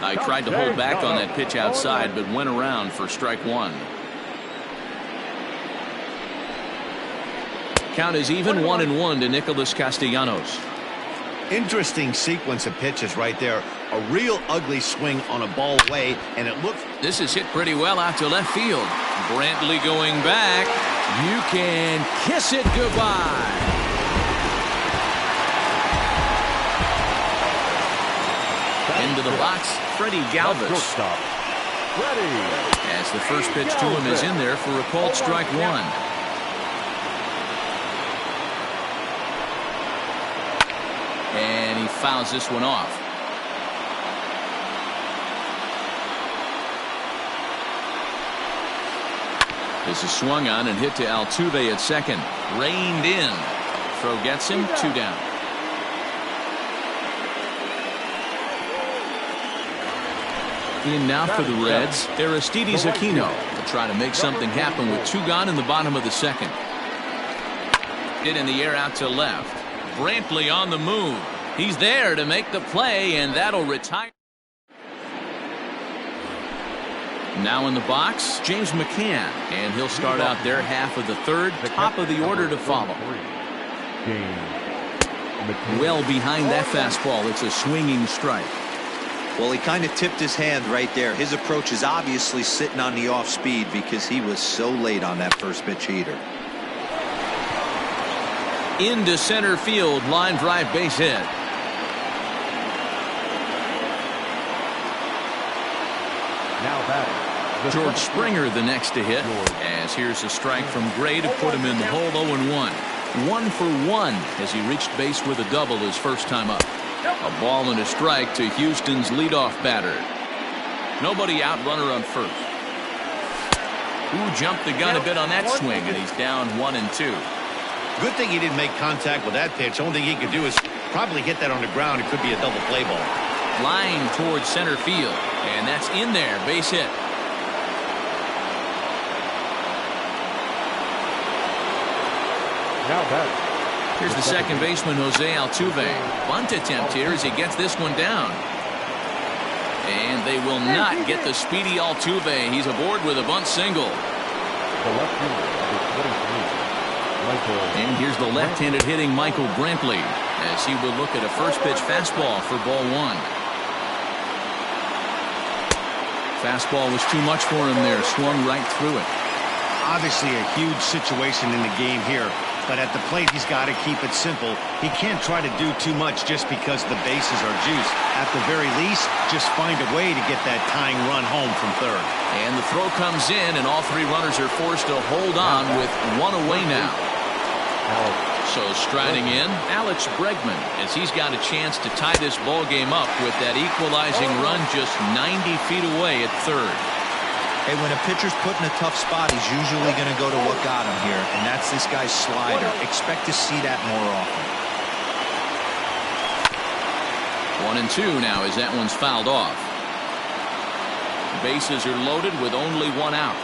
I tried to hold back on that pitch outside, but went around for strike 1. Count is even 1-1 to Nicholas Castellanos. Interesting sequence of pitches right there. A real ugly swing on a ball away, and it looks... This is hit pretty well out to left field. Brantley going back. You can kiss it goodbye. Into the box, Freddie Galvis. As the first pitch to him is in there for a called strike 1. And he fouls this one off. This is swung on and hit to Altuve at second. Reined in. Throw gets him, 2 down. In now for the Reds, Aristides Aquino will try to make something happen with 2 gone in the bottom of the second. Hit in the air out to left. Brantley on the move. He's there to make the play, and that'll retire. Now in the box, James McCann, and he'll start out their half of the third, top of the order to follow. Well behind that fastball, it's a swinging strike. Well, he kind of tipped his hand right there. His approach is obviously sitting on the off speed because he was so late on that first pitch heater. Into center field, line drive base hit. Now batting, George Springer the next to hit, as here's a strike from Gray to put him in the hole. 0-1. 1 for 1 as he reached base with a double his first time up. A ball and a strike to Houston's leadoff batter. Nobody out, runner on first. Who jumped the gun a bit on that swing, and he's down 1-2. Good thing he didn't make contact with that pitch. Only thing he could do is probably hit that on the ground. It could be a double play ball. Flying towards center field, and that's in there. Base hit. Now back. Here's the second baseman, Jose Altuve. Bunt attempt here as he gets this one down. And they will not get the speedy Altuve. He's aboard with a bunt single. The left fielder, number 23, Michael. And here's the left-handed hitting Michael Brantley as he will look at a first pitch fastball for ball one. Fastball was too much for him there. Swung right through it. Obviously a huge situation in the game here. But at the plate, he's got to keep it simple. He can't try to do too much just because the bases are juiced. At the very least, just find a way to get that tying run home from third. And the throw comes in, and all three runners are forced to hold on with one away now. So striding in, Alex Bregman, as he's got a chance to tie this ball game up with that equalizing run just 90 feet away at third. Hey, when a pitcher's put in a tough spot, he's usually going to go to what got him here, and that's this guy's slider. Expect to see that more often. 1-2 now as that one's fouled off. Bases are loaded with only one out.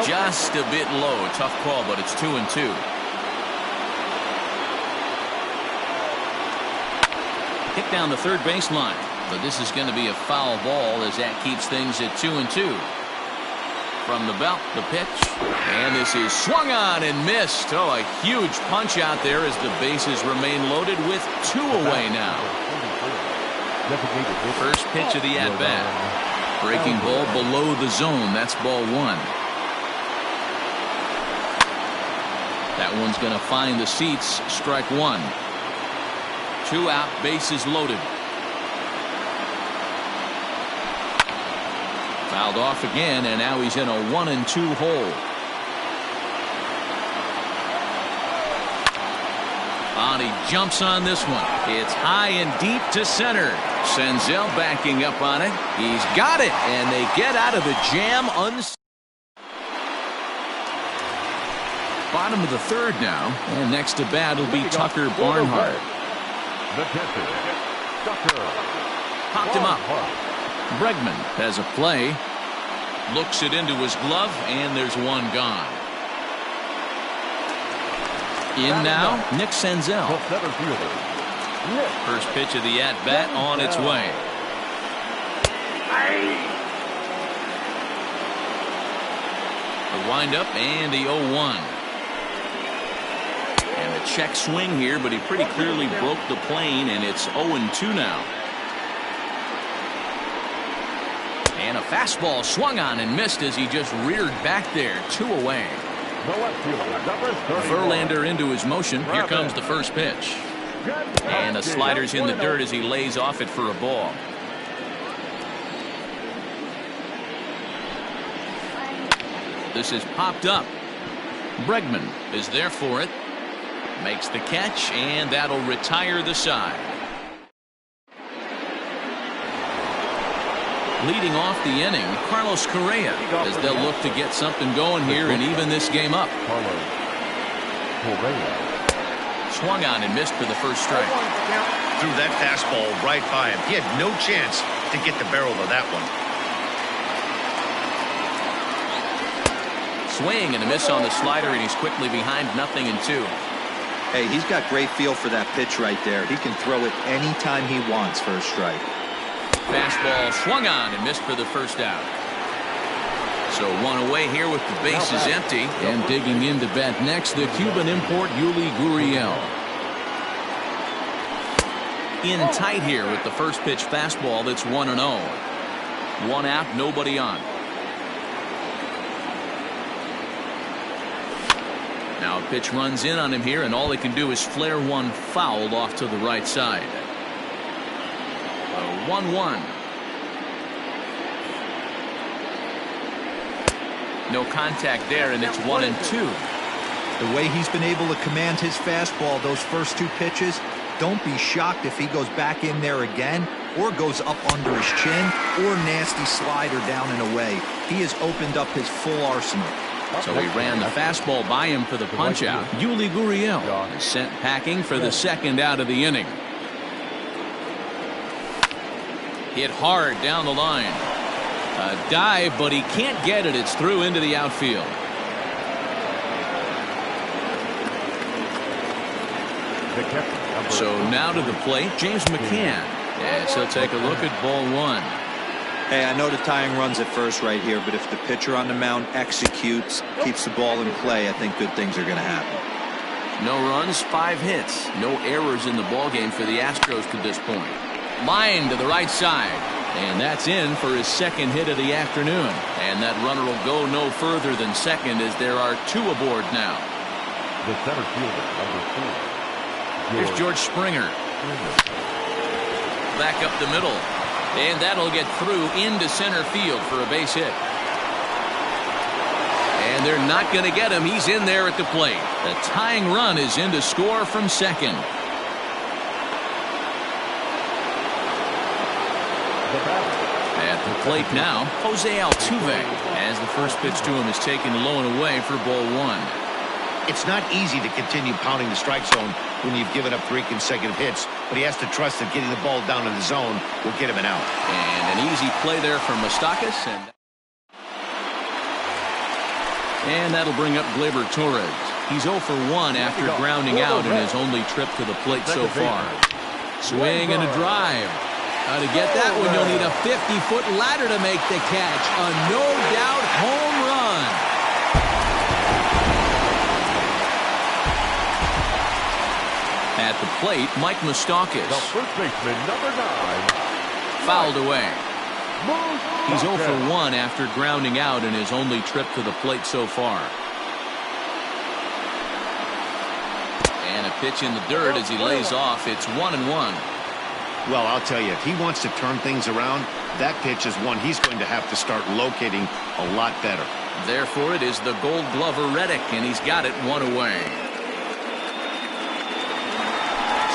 Just a bit low. Tough call, but it's 2-2. Hit down the third baseline. But this is going to be a foul ball as that keeps things at 2-2. From the belt, the pitch. And this is swung on and missed. Oh, a huge punch out there as the bases remain loaded with two away now. First pitch of the at-bat. Breaking ball below the zone. That's ball one. That one's going to find the seats. Strike one. Two out, bases loaded. Fouled off again, and now he's in a 1-2 hole. And he jumps on this one. It's high and deep to center. Senzel backing up on it. He's got it, and they get out of the jam Bottom of the third now, and next to bat will be Tucker Barnhart. The catcher, Tucker. Popped him up. Bregman has a play. Looks it into his glove, and there's one gone. In now, Nick Senzel. First pitch of the at-bat on its way. The windup and the 0-1. And a check swing here, but he pretty clearly broke the plane, and it's 0-2 now. And a fastball swung on and missed as he just reared back there. Two away. Verlander into his motion. Here comes the first pitch. And the slider's in the dirt as he lays off it for a ball. This is popped up. Bregman is there for it. Makes the catch, and that'll retire the side. Leading off the inning, Carlos Correa, as they'll look to get something going here and even this game up. Swung on and missed for the first strike. Threw that fastball right by him. He had no chance to get the barrel of that one. Swing and a miss on the slider, and he's quickly behind 0-2. Hey, he's got great feel for that pitch right there. He can throw it anytime he wants for a strike. Fastball swung on and missed for the first out. So one away here with the bases empty. And digging in to bat next, the Cuban import Yuli Gurriel. In tight here with the first pitch fastball that's 1-0. One out, nobody on. Now a pitch runs in on him here, and all they can do is flare one fouled off to the right side. 1-1. No contact there, and it's 1-2. The way he's been able to command his fastball those first two pitches, don't be shocked if he goes back in there again or goes up under his chin or nasty slider down and away. He has opened up his full arsenal. So he ran the fastball by him for the punch-out. Yuli Gurriel is sent packing for the second out of the inning. Hit hard down the line. A dive, but he can't get it. It's through into the outfield. So now to the plate, James McCann. Yes, he'll take a look at ball one. Hey, I know the tying run's at first right here, but if the pitcher on the mound executes, keeps the ball in play, I think good things are going to happen. No runs, 5 hits. No errors in the ballgame for the Astros to this point. Line to the right side. And that's in for his second hit of the afternoon. And that runner will go no further than second as there are 2 aboard now. The center fielder, number 4. Here's George Springer. Back up the middle. And that'll get through into center field for a base hit. And they're not going to get him. He's in there at the plate. The tying run is in to score from second. At the plate now, Jose Altuve, as the first pitch to him is taken low and away for ball one. It's not easy to continue pounding the strike zone when you've given up 3 consecutive hits, but he has to trust that getting the ball down in the zone will get him an out. And an easy play there from Moustakas. And that'll bring up Gleyber Torres. He's 0 for 1 after grounding out in his only trip to the plate so far. Swing and a drive. To get that one, you'll need a 50-foot ladder to make the catch. A no-doubt home run. At the plate, Mike Moustakas. The first baseman, number 9. Fouled away. He's 0 for 1 after grounding out in his only trip to the plate so far. And a pitch in the dirt as he lays off. It's 1-1. Well, I'll tell you, if he wants to turn things around, that pitch is one he's going to have to start locating a lot better. Therefore, it is the Gold Glover Reddick, and he's got it 1 away.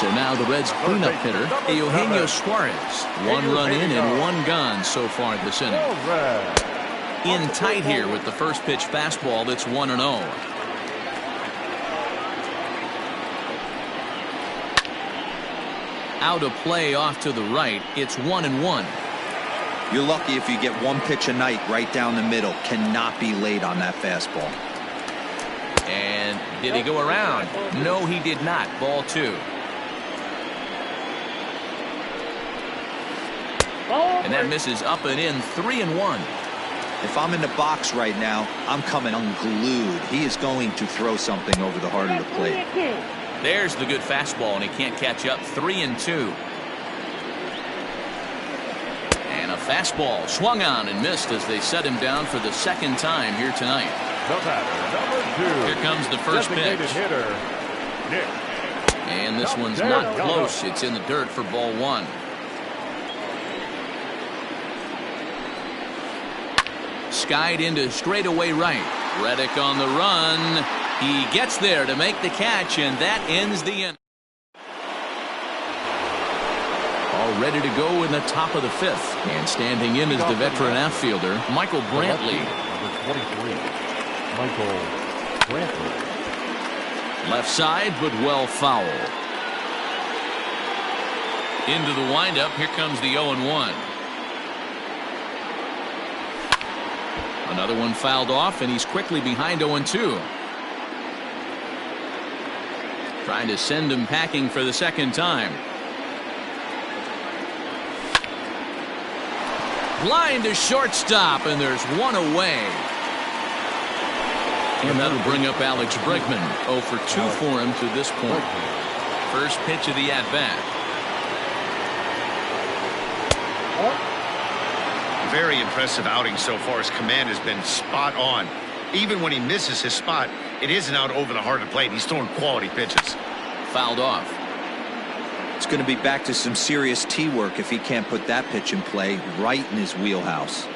So now the Reds' cleanup hitter, Eugenio Suarez. 1 run in and 1 gone so far this inning. In tight here with the first pitch fastball that's 1-0. Out of play off to the right. It's 1-1. You're lucky if you get 1 pitch a night right down the middle. Cannot be late on that fastball. And did he go around? No, he did not. Ball 2. And that misses up and in. 3-1. If I'm in the box right now, I'm coming unglued. He is going to throw something over the heart of the plate. There's the good fastball, and he can't catch up. 3-2. And a fastball swung on and missed as they set him down for the second time here tonight. Here comes the first pitch. And this one's not close. It's in the dirt for ball 1. Skied into straightaway right. Reddick on the run. He gets there to make the catch, and that ends the inning. All ready to go in the top of the 5th. And standing in is the veteran outfielder, Michael Brantley. Number 23, Michael Brantley. Left side, but well foul. Into the windup. Here comes the 0-1. Another one fouled off, and he's quickly behind 0-2. Trying to send him packing for the second time. Line to shortstop, and there's 1 away. And that'll bring up Alex Bregman. 0 for 2 for him to this point. First pitch of the at-bat. Very impressive outing so far. His command has been spot on. Even when he misses his spot, it isn't out over the heart of the plate. He's throwing quality pitches. Fouled off. It's going to be back to some serious tee work if he can't put that pitch in play right in his wheelhouse.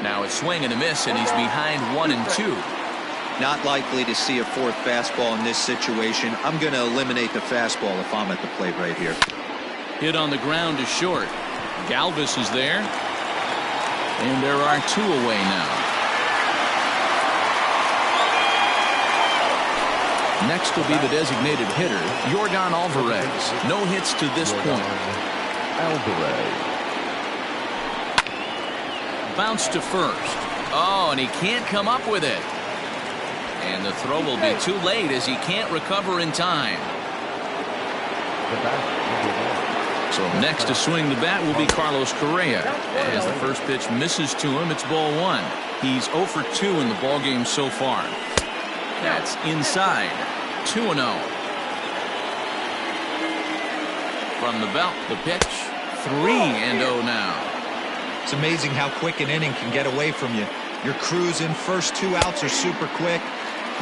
Now a swing and a miss, and he's behind 1-2. Not likely to see a fourth fastball in this situation. I'm going to eliminate the fastball if I'm at the plate right here. Hit on the ground to short. Galvis is there. And there are 2 away now. Next will be the designated hitter, Yordan Alvarez. No hits to this point. Alvarez. Bounce to first. Oh, and he can't come up with it. And the throw will be too late as he can't recover in time. So next to swing the bat will be Carlos Correa. As the first pitch misses to him, it's ball 1. He's 0 for 2 in the ballgame so far. That's inside. 2-0. From the belt, the pitch. 3-0 now. It's amazing how quick an inning can get away from you. You're cruising. First 2 outs are super quick.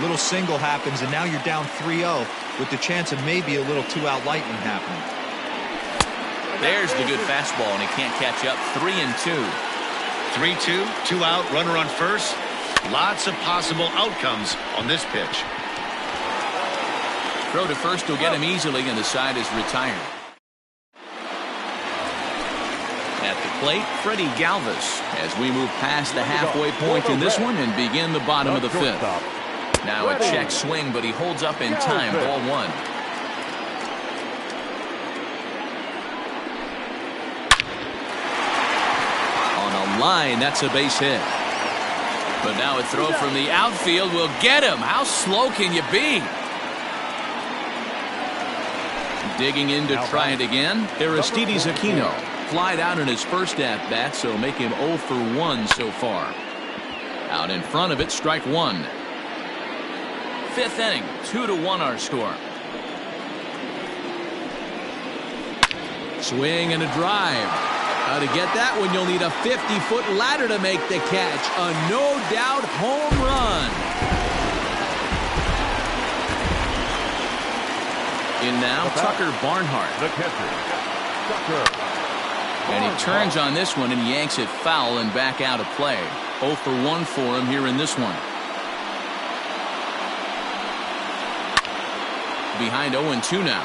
Little single happens, and now you're down 3-0 with the chance of maybe a little 2-out lightning happening. There's the good fastball, and he can't catch up. 3-2. 3-2, 2 out, runner on first. Lots of possible outcomes on this pitch. Throw to first will get him easily, and the side is retired. At the plate, Freddie Galvis as we move past the halfway point in this one and begin the bottom of the 5th. Now a check swing, but he holds up in time. Ball 1. On a line, that's a base hit. But now a throw from the outfield will get him. How slow can you be? Digging in to try it again. Aristides Aquino flied out in his first at-bat, so make him 0 for 1 so far. Out in front of it, strike 1. 5th inning, 2-1 our score. Swing and a drive. How to get that one? You'll need a 50-foot ladder to make the catch. A no-doubt home run. In now, Tucker Barnhart. The catcher, Tucker. And he turns on this one and yanks it foul and back out of play. 0 for 1 for him here in this one. Behind 0-2 now.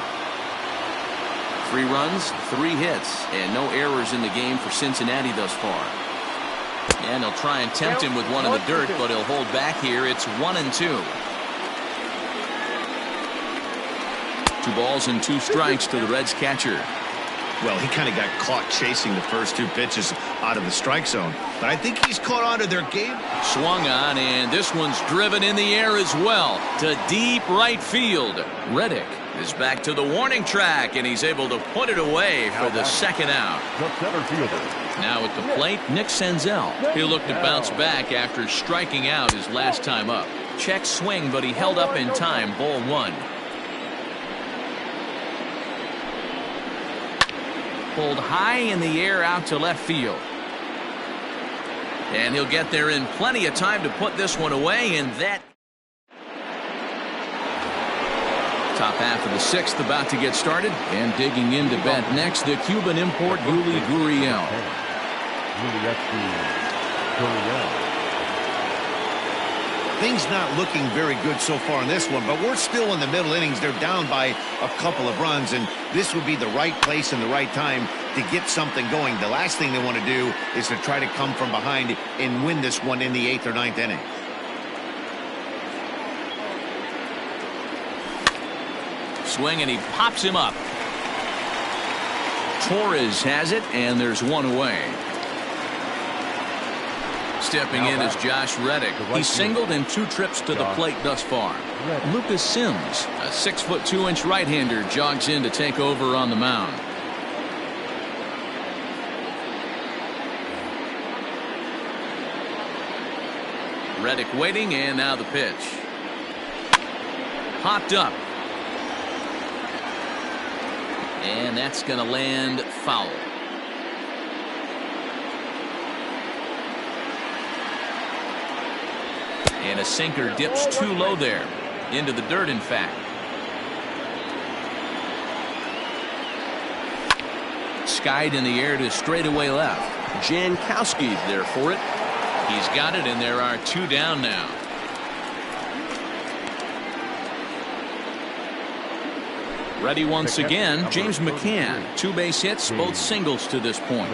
3 runs, 3 hits, and no errors in the game for Cincinnati thus far. And they'll try and tempt him with one in the dirt, but he'll hold back here. It's 1-2. 2 balls and 2 strikes to the Reds catcher. Well, he kind of got caught chasing the first 2 pitches out of the strike zone. But I think he's caught on to their game. Swung on, and this one's driven in the air as well to deep right field. Reddick is back to the warning track, and he's able to put it away for the 2nd out. The center fielder. Now at the plate, Nick Senzel. He'll look to bounce back after striking out his last time up. Check swing, but he held up in time. Ball 1. Pulled high in the air out to left field. And he'll get there in plenty of time to put this one away, and that top half of the 6th about to get started, and digging in to bat next, the Cuban import Yuli Gurriel. Things not looking very good so far in this one, but we're still in the middle innings. They're down by a couple of runs, and this would be the right place and the right time to get something going. The last thing they want to do is to try to come from behind and win this one in the 8th or 9th inning. Swing, and he pops him up. Torres has it, and there's 1 away. Stepping in is Josh Reddick. He's singled in 2 trips to the plate thus far. Lucas Sims, a 6'2" right-hander, jogs in to take over on the mound. Reddick waiting, and now the pitch. Popped up. And that's going to land foul. And a sinker dips too low there. Into the dirt, in fact. Skied in the air to straightaway left. Jankowski's there for it. He's got it, and there are 2 down now. Ready once again, James McCann. 2 base hits, both singles to this point.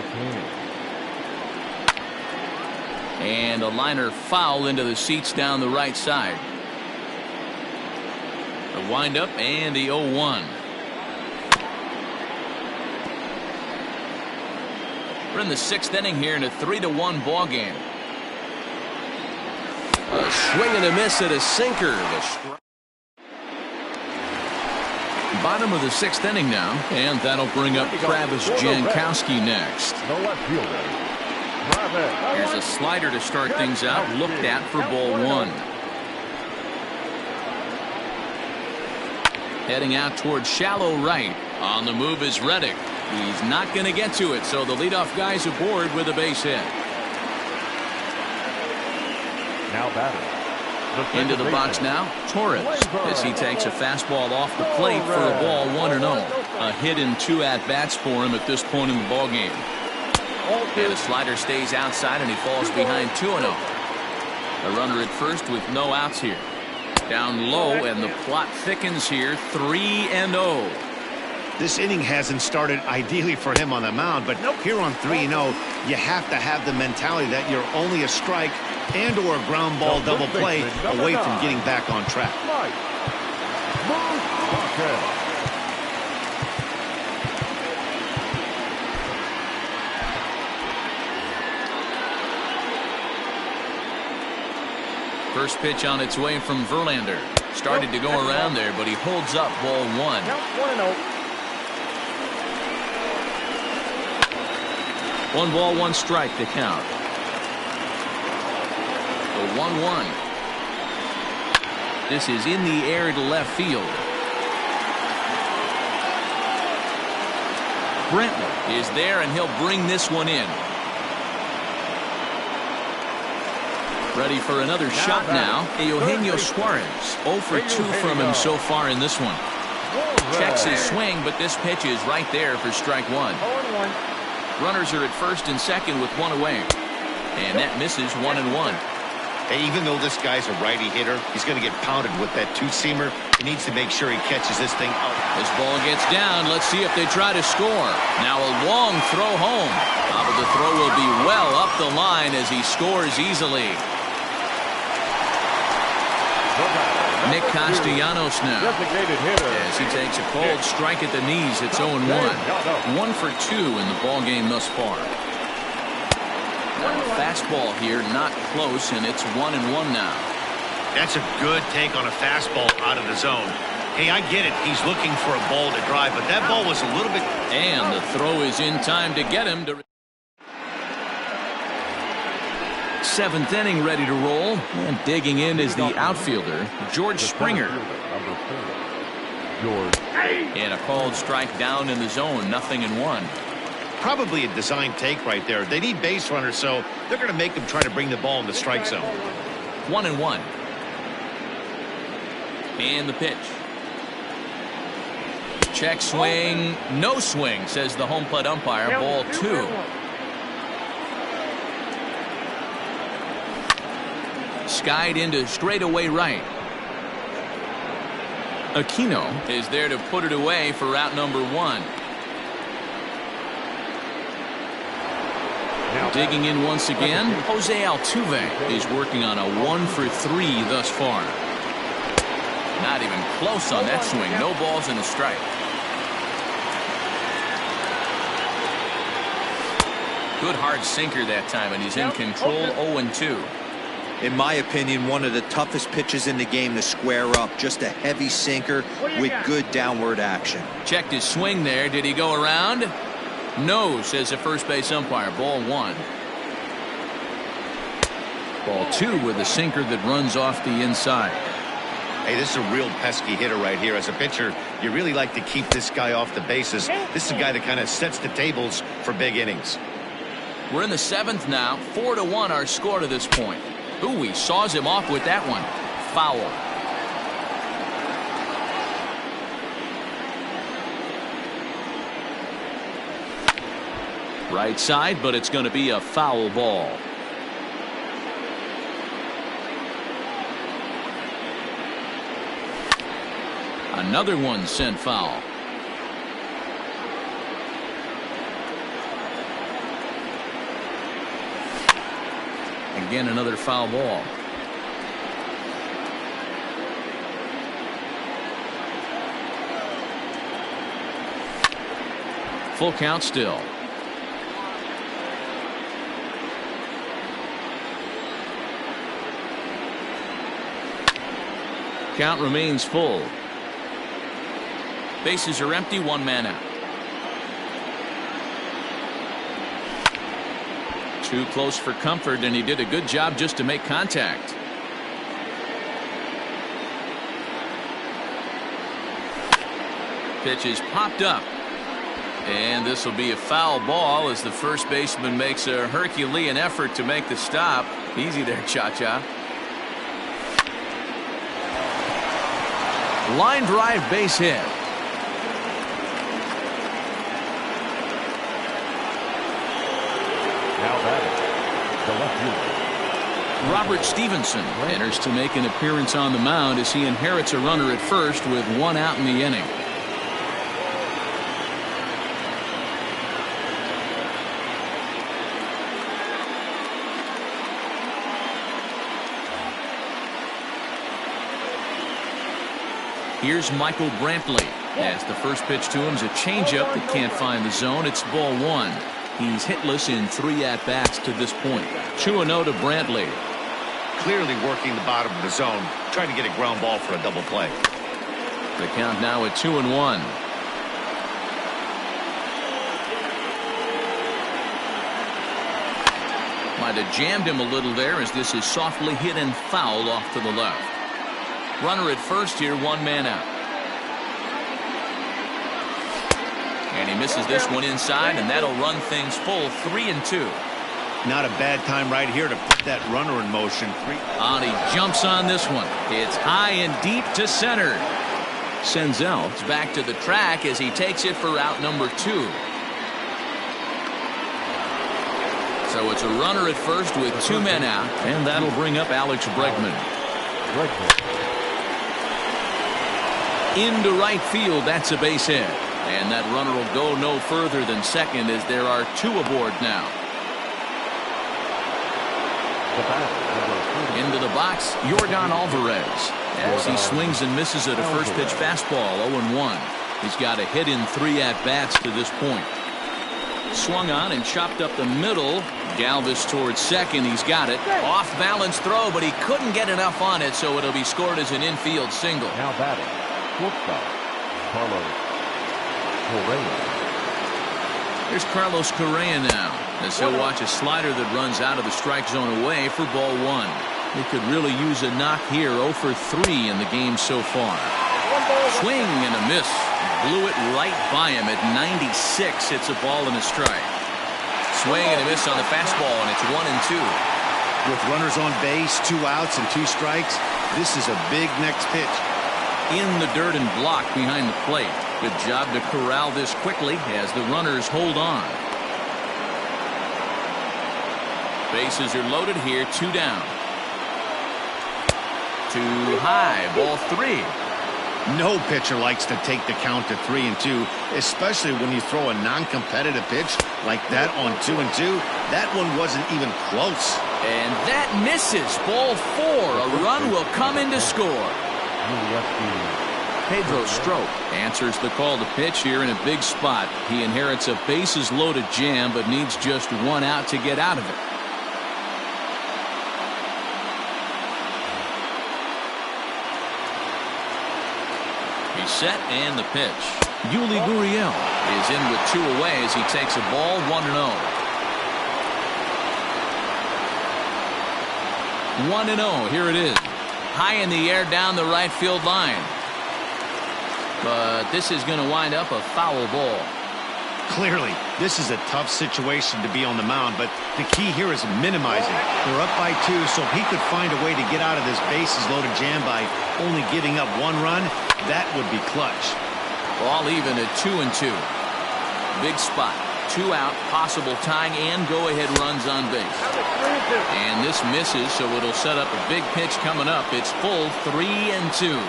And a liner foul into the seats down the right side. The windup and the 0-1. We're in the 6th inning here in a 3-1 ball game. A swing and a miss at a sinker. Bottom of the 6th inning now, and that'll bring up Travis Jankowski next. The left fielder. Here's a slider to start things out, looked at for ball 1. Heading out towards shallow right. On the move is Reddick. He's not going to get to it, so the leadoff guy's aboard with a base hit. Now batting. Into the box now, Torres, as he takes a fastball off the plate for a ball 1-0. A hit in 2 at-bats for him at this point in the ball game. And the slider stays outside, and he falls behind 2-0. A runner at first with no outs here. Down low, and the plot thickens here, 3-0. This inning hasn't started ideally for him on the mound, but here on 3-0, you have to have the mentality that you're only a strike and or a ground ball double play away from getting back on track. First pitch on its way from Verlander. Started to go around there, but he holds up ball 1. 1 ball, 1 strike to count. The 1-1. This is in the air to left field. Brentley is there, and he'll bring this one in. Ready for another shot now. Eugenio Suarez. 0 for 2 from him so far in this one. Checks his swing, but this pitch is right there for strike 1. Runners are at first and second with 1 away. And that misses 1-1. Hey, even though this guy's a righty hitter, he's going to get pounded with that 2-seamer. He needs to make sure he catches this thing out. This ball gets down. Let's see if they try to score. Now a long throw home. But the throw will be well up the line as he scores easily. Nick Castellanos now, as he takes a cold strike at the knees. It's 0-1. 1 for 2 in the ball game thus far. Now a fastball here, not close, and it's 1-1 now. That's a good take on a fastball out of the zone. Hey, I get it. He's looking for a ball to drive, but that ball was a little bit... And the throw is in time to get him to... 7th inning ready to roll, and digging in is the outfielder, George Springer. And a called strike down in the zone, 0-1. Probably a design take right there. They need base runners, so they're going to make them try to bring the ball in the strike zone. 1-1. And the pitch. Check swing, no swing, says the home plate umpire. Ball 2. Skied into straightaway right. Aquino is there to put it away for route number 1. Digging in once again, Jose Altuve is working on a 1 for 3 thus far. Not even close on that swing. No balls and a strike. Good hard sinker that time, and he's in control. 0-2. In my opinion, one of the toughest pitches in the game to square up. Just a heavy sinker with good downward action. Checked his swing there. Did he go around? No, says the first base umpire. Ball 1. Ball 2 with a sinker that runs off the inside. Hey, this is a real pesky hitter right here. As a pitcher, you really like to keep this guy off the bases. This is a guy that kind of sets the tables for big innings. We're in the 7th now. 4-1 our score to this point. Ooh, he saws him off with that one. Foul. Right side, but it's going to be a foul ball. Another one sent foul. Again, another foul ball. Full count still. Count remains full. Bases are empty, one man out. Too close for comfort, and he did a good job just to make contact. Pitch is popped up. And this will be a foul ball as the first baseman makes a Herculean effort to make the stop. Easy there, Cha-Cha. Line drive base hit. Now batting, the left fielder. Robert Stevenson enters to make an appearance on the mound as he inherits a runner at first with one out in the inning. Here's Michael Brantley as the first pitch to him is a changeup that can't find the zone. It's ball one. He's hitless in 3 at-bats to this point. 2-0 to Brantley. Clearly working the bottom of the zone, trying to get a ground ball for a double play. The count now at 2-1. Might have jammed him a little there as this is softly hit and foul off to the left. Runner at first here, one man out. And he misses this one inside, and that'll run things full 3-2. Not a bad time right here to put that runner in motion. And he jumps on this one. It's high and deep to center. Senzel is back to the track as he takes it for out number 2. So it's a runner at first with 2 men out, and that'll bring up Alex Bregman. Into right field, that's a base hit. And that runner will go no further than second as there are 2 aboard now. Into the box, Yordan Alvarez. As he swings and misses at a first pitch fastball, 0-1. He's got a hit in 3 at-bats to this point. Swung on and chopped up the middle. Galvis towards second. He's got it. Off balance throw, but he couldn't get enough on it, so it'll be scored as an infield single. Now batting, shortstop, Carlos Correa. Here's Carlos Correa now, as he'll watch a slider that runs out of the strike zone away for ball 1. He could really use a knock here. 0 for 3 in the game so far. Swing and a miss. Blew it right by him at 96. It's a ball and a strike. Swing and a miss on the fastball, and it's 1-2. With runners on base, 2 outs and 2 strikes, this is a big next pitch. In the dirt and blocked behind the plate. Good job to corral this quickly as the runners hold on. Bases are loaded here, 2 down. Too high, ball 3. No pitcher likes to take the count to 3-2, especially when you throw a non-competitive pitch like that on 2-2. That one wasn't even close. And that misses. Ball 4. A run will come in to score. Pedro Strop answers the call to pitch here in a big spot. He inherits a bases loaded jam, but needs just 1 out to get out of it. He's set and the pitch. Yuli Gurriel is in with 2 away as he takes a ball 1-0. 1-0. Here it is. High in the air down the right field line. But this is going to wind up a foul ball. Clearly, this is a tough situation to be on the mound, but the key here is minimizing. They're up by 2, so if he could find a way to get out of this bases-loaded jam by only giving up 1 run, that would be clutch. Ball even at 2-2. Big spot. 2 out, possible tying and go-ahead runs on base. And this misses, so it'll set up a big pitch coming up. It's full 3-2.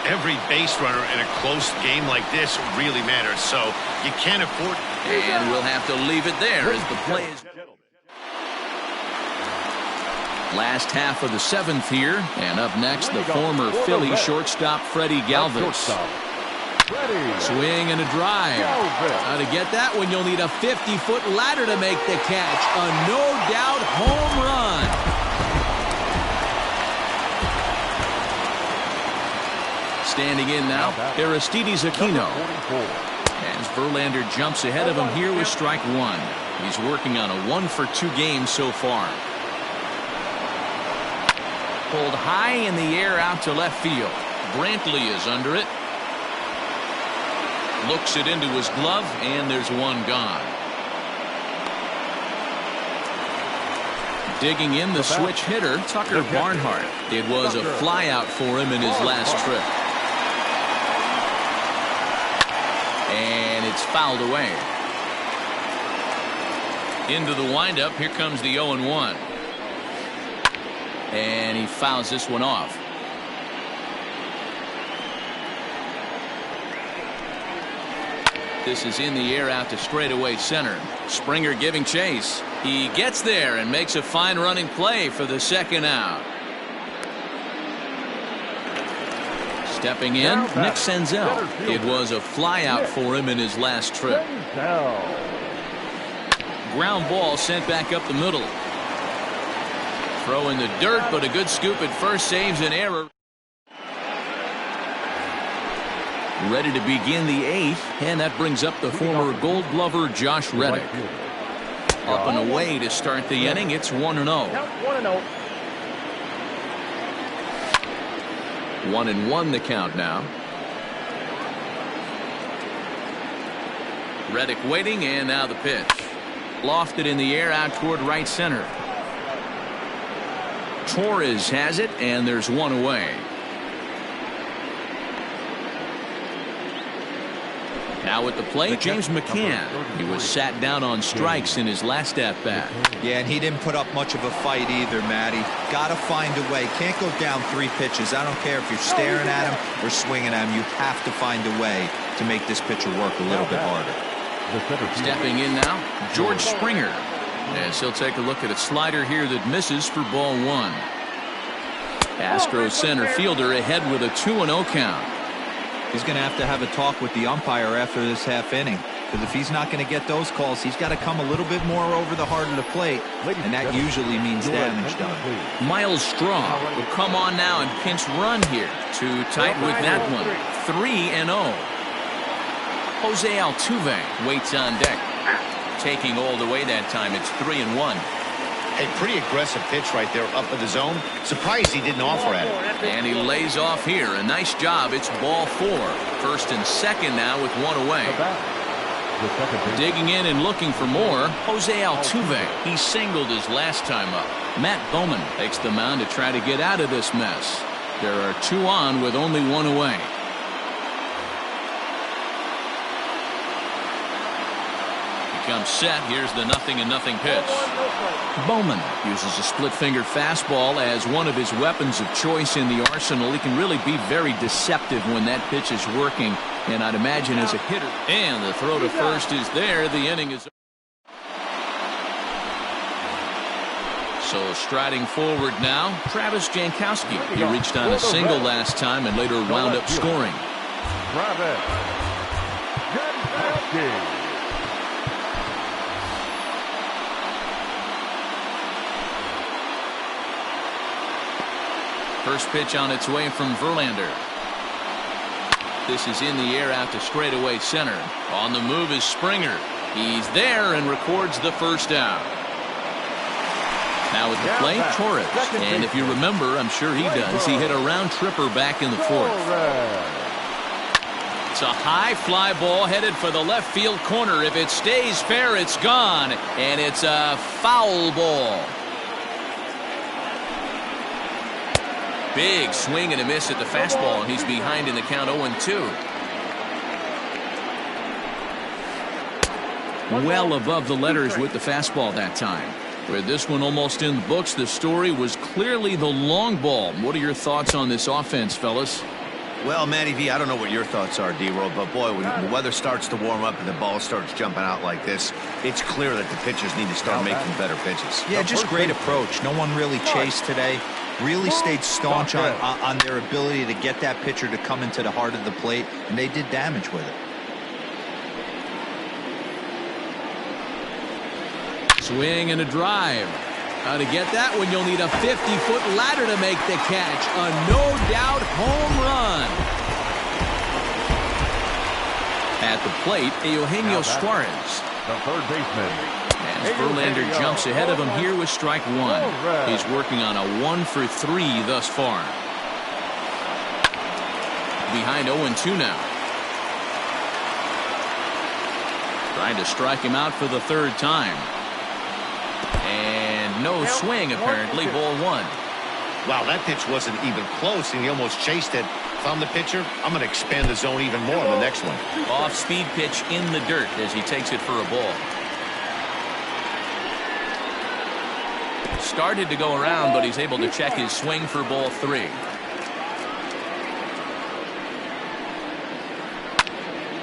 Every base runner in a close game like this really matters, so you can't afford... And we'll have to leave it there as the play is... Last half of the 7th here, and up next, the former Philly shortstop Freddie Galvis. Swing and a drive. Now to get that one, you'll need a 50-foot ladder to make the catch. A no-doubt home run. Standing in now, Aristides Aquino. As Verlander jumps ahead of him here with strike one. He's working on a 1-for-2 game so far. Pulled high in the air out to left field. Brantley is under it. Looks it into his glove, and there's one gone. Digging in the switch hitter, Tucker Barnhart. It was a flyout for him in his last trip. And it's fouled away. Into the windup, here comes the 0-1. And he fouls this one off. This is in the air out to straightaway center. Springer giving chase. He gets there and makes a fine running play for the second out. Stepping in, Nick Senzel. It was a flyout for him in his last trip. Ground ball sent back up the middle. Throw in the dirt, but a good scoop at first saves an error. Ready to begin the 8th, and that brings up the former Gold Glover Josh Reddick. Up and away to start the inning. It's 1-0. 1-1 the count now. Reddick waiting, and now the pitch. Lofted in the air out toward right center. Torres has it, and there's one away. Now at the plate, James McCann. He was sat down on strikes in his last at-bat. Yeah, and he didn't put up much of a fight either, Matty. Got to find a way. Can't go down 3 pitches. I don't care if you're staring at him or swinging at him. You have to find a way to make this pitcher work a little bit harder. Stepping in now, George Springer. As he'll take a look at a slider here that misses for ball 1. Astros center fielder ahead with a 2-0 count. He's going to have a talk with the umpire after this half inning, because if he's not going to get those calls, he's got to come a little bit more over the heart of the plate, and that usually means damage done. Miles Straw will come on now and pinch run here. Too tight with that one. 3-0. Jose Altuve waits on deck. Taking all the way that time. It's 3-1. A pretty aggressive pitch right there up in the zone. Surprised he didn't offer at it. And he lays off here. A nice job. It's ball 4. First and second now with one away. Digging in and looking for more, Jose Altuve. He singled his last time up. Matt Bowman takes the mound to try to get out of this mess. There are 2 on with only 1 away. Comes set. Here's the 0-0 pitch. Bowman uses a split finger fastball as one of his weapons of choice in the arsenal. He can really be very deceptive when that pitch is working, and I'd imagine as a hitter. And the throw to first is there. The inning is so striding forward now, Travis Jankowski. He reached on a single last time and later wound up scoring. Travis Jankowski. First pitch on its way from Verlander. This is in the air out to straightaway center. On the move is Springer. He's there and records the first out. Now at the plate, Torres. And if you remember, I'm sure he does, he hit a round tripper back in the 4th. It's a high fly ball headed for the left field corner. If it stays fair, it's gone. And it's a foul ball. Big swing and a miss at the fastball, and he's behind in the count 0-2. Well above the letters with the fastball that time. With this one almost in the books, the story was clearly the long ball. What are your thoughts on this offense, fellas? Well, Matty V, I don't know what your thoughts are, D-Roll, but boy, when the weather starts to warm up and the ball starts jumping out like this, it's clear that the pitchers need to start making better pitches. Yeah, just great approach. No one really chased today. Really stayed staunch on their ability to get that pitcher to come into the heart of the plate, and they did damage with it. Swing and a drive. To get that one, you'll need a 50-foot ladder to make the catch. A no-doubt home run. At the plate, Eugenio Suarez. The third baseman. As Verlander jumps ahead of him here with strike one. He's working on a 1-for-3 thus far. Behind 0-2 now. Trying to strike him out for the third time. And no swing, apparently. Ball one. Wow, that pitch wasn't even close, and he almost chased it. If I'm the pitcher, I'm going to expand the zone even more in the next one. Off-speed pitch in the dirt as he takes it for a ball. Started to go around, but he's able to check his swing for ball three.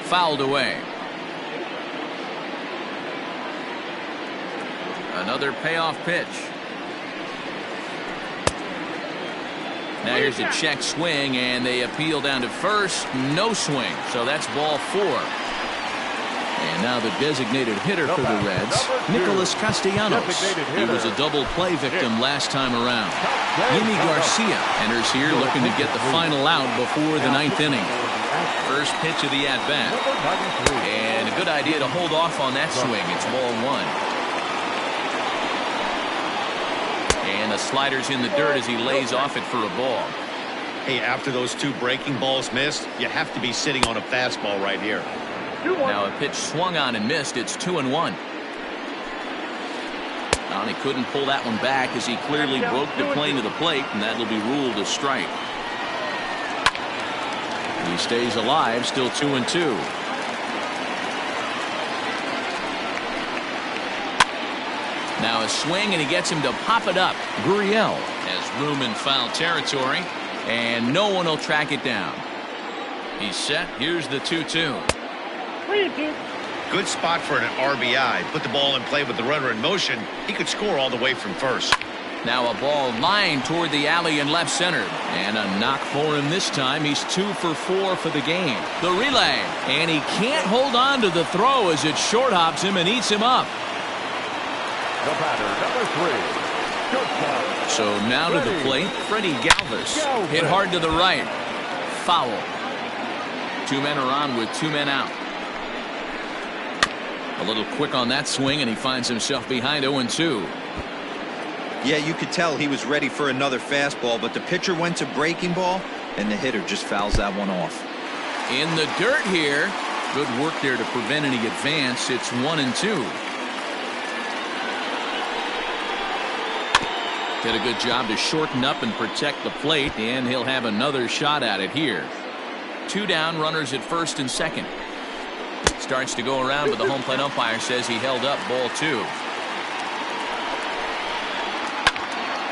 Fouled away. Another payoff pitch. Now here's a check swing, and they appeal down to first. No swing, so that's ball four. And now the designated hitter for the Reds, Nicholas Castellanos. He was a double play victim last time around. Yimi Garcia enters here looking to get the final out before the ninth inning. First pitch of the at-bat. And a good idea to hold off on that swing. It's ball one. And the slider's in the dirt as he lays off it for a ball. Hey, after those two breaking balls missed, you have to be sitting on a fastball right here. Now a pitch swung on and missed. It's 2-1. And he couldn't pull that one back as he clearly broke the plane to the plate, and that'll be ruled a strike. He stays alive, still 2-2. Now a swing, and he gets him to pop it up. Gurriel has room in foul territory, and no one will track it down. He's set. Here's the 2-2. Good spot for an RBI. Put the ball in play with the runner in motion. He could score all the way from first. Now a ball lined toward the alley in left center. And a knock for him this time. He's 2 for 4 for the game. The relay. And he can't hold on to the throw as it short hops him and eats him up. The batter, number 3. So now to the plate, Freddie Galvis. Hit hard to the right. Foul. 2 men are on with 2 men out. A little quick on that swing, and he finds himself behind 0-2. Yeah, you could tell he was ready for another fastball, but the pitcher went to breaking ball, and the hitter just fouls that one off. In the dirt here. Good work there to prevent any advance. It's 1-2. Did a good job to shorten up and protect the plate, and he'll have another shot at it here. 2 down, runners at first and second. Starts to go around, but the home plate umpire says he held up ball 2.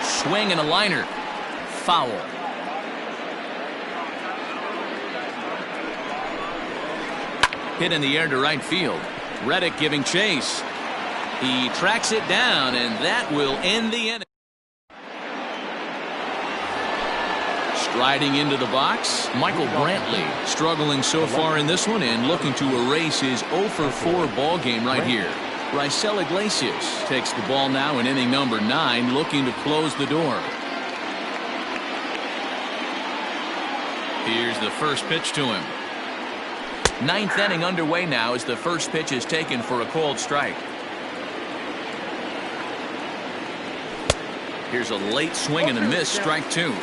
Swing and a liner. Foul. Hit in the air to right field. Reddick giving chase. He tracks it down, and that will end the inning. Striding into the box, Michael Brantley, struggling so far in this one and looking to erase his 0 for 4 ball game right here. Raisel Iglesias takes the ball now in inning number 9, looking to close the door. Here's the first pitch to him. 9th inning underway now as the first pitch is taken for a called strike. Here's a late swing and a miss, strike 2.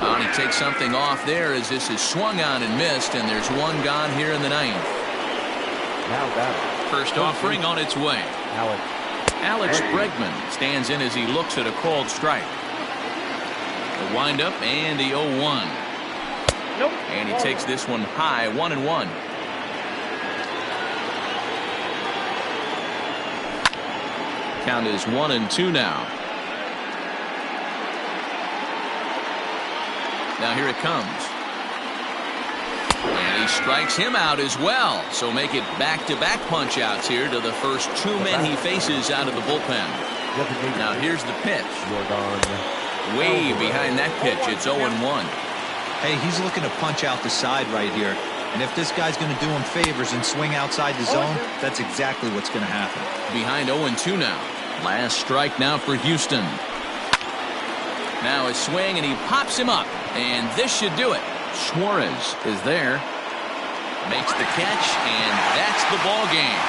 And he takes something off there as this is swung on and missed, and there's one gone here in the 9th. First offering on its way. Alex Bregman stands in as he looks at a called strike. The windup and the 0-1. And he takes this one high, 1-1. Count is 1-2 now. Now here it comes. And he strikes him out as well. So make it back-to-back punch-outs here to the first 2 men he faces out of the bullpen. Now here's the pitch. Way behind that pitch. It's 0-1. Hey, he's looking to punch out the side right here. And if this guy's going to do him favors and swing outside the zone, that's exactly what's going to happen. Behind 0-2 now. Last strike now for Houston. Now a swing, and he pops him up. And this should do it. Suarez is there. Makes the catch, and that's the ball game.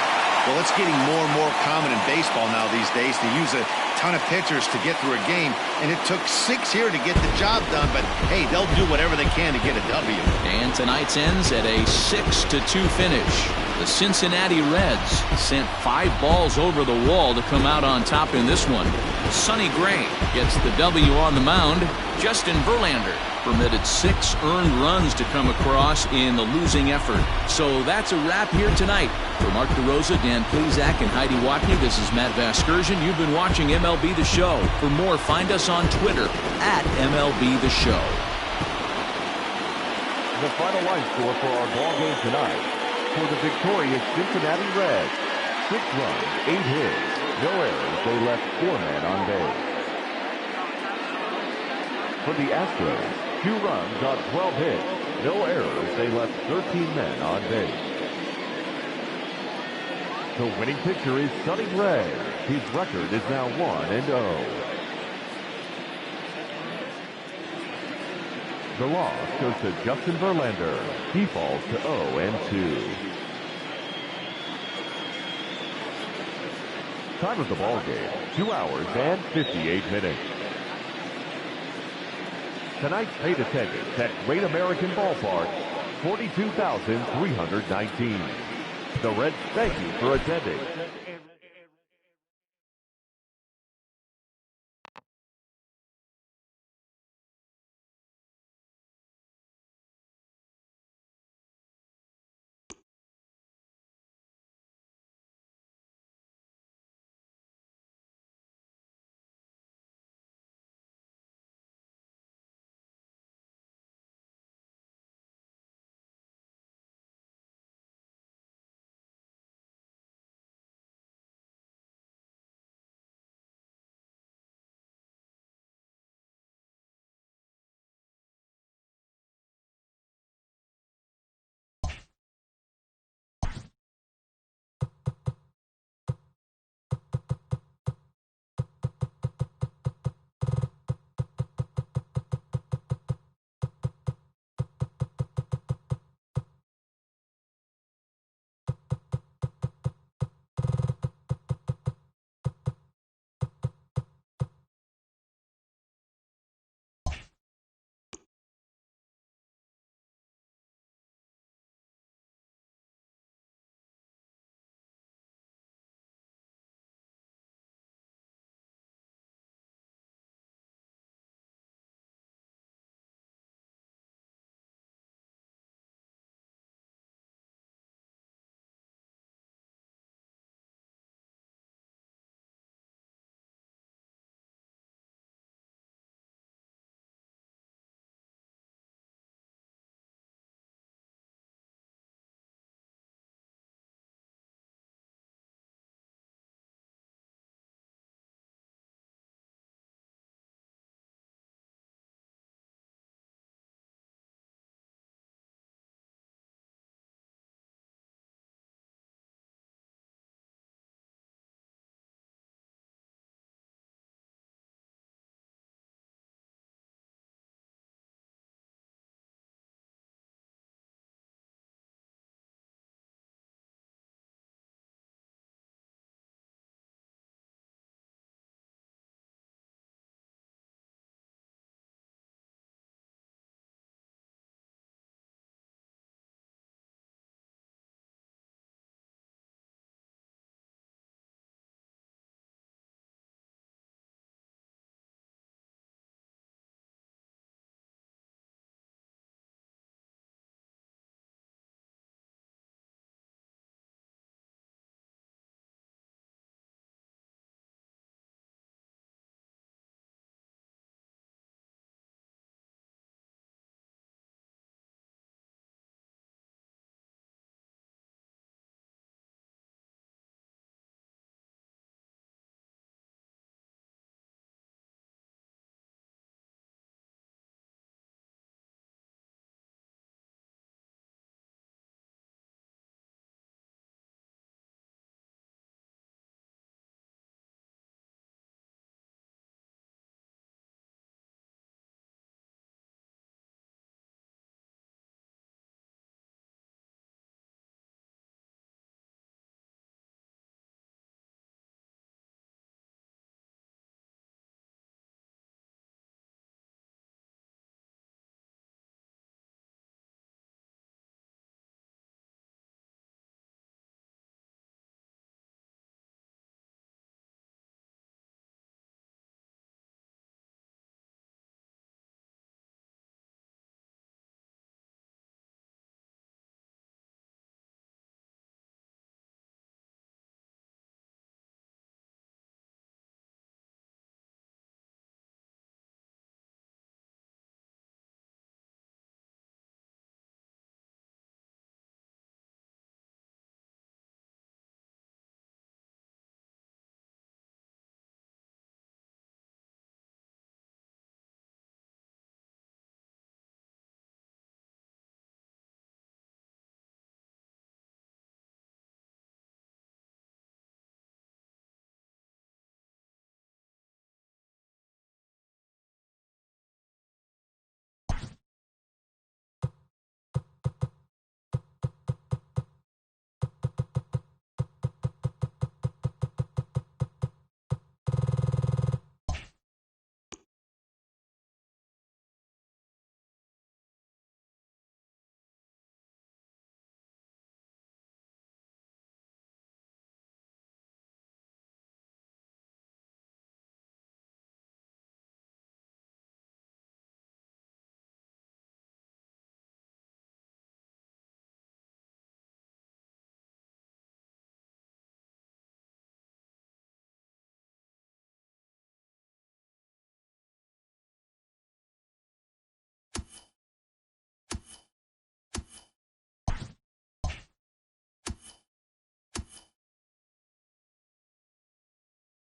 Well, it's getting more and more common in baseball now these days to use a ton of pitchers to get through a game, and it took 6 here to get the job done, but hey, they'll do whatever they can to get a W. And tonight's ends at a 6-2 finish. The Cincinnati Reds sent 5 balls over the wall to come out on top in this one. Sonny Gray gets the W on the mound. Justin Verlander permitted 6 earned runs to come across in the losing effort. So that's a wrap here tonight. For Mark DeRosa, Dan Plezak, and Heidi Watney, this is Matt Vasgersian. You've been watching MLB The Show. For more, find us on Twitter at MLB The Show. The final line score for our ball game tonight. For the victorious Cincinnati Reds, 6 runs, 8 hits, no errors. They left 4 men on base. For the Astros, 2 runs on 12 hits, no errors. They left 13 men on base. The winning pitcher is Sonny Gray. His record is now 1-0. The loss goes to Justin Verlander. He falls to 0-2. Time of the ball game, 2 hours and 58 minutes. Tonight's paid attendance at Great American Ballpark, 42,319. The Reds thank you for attending.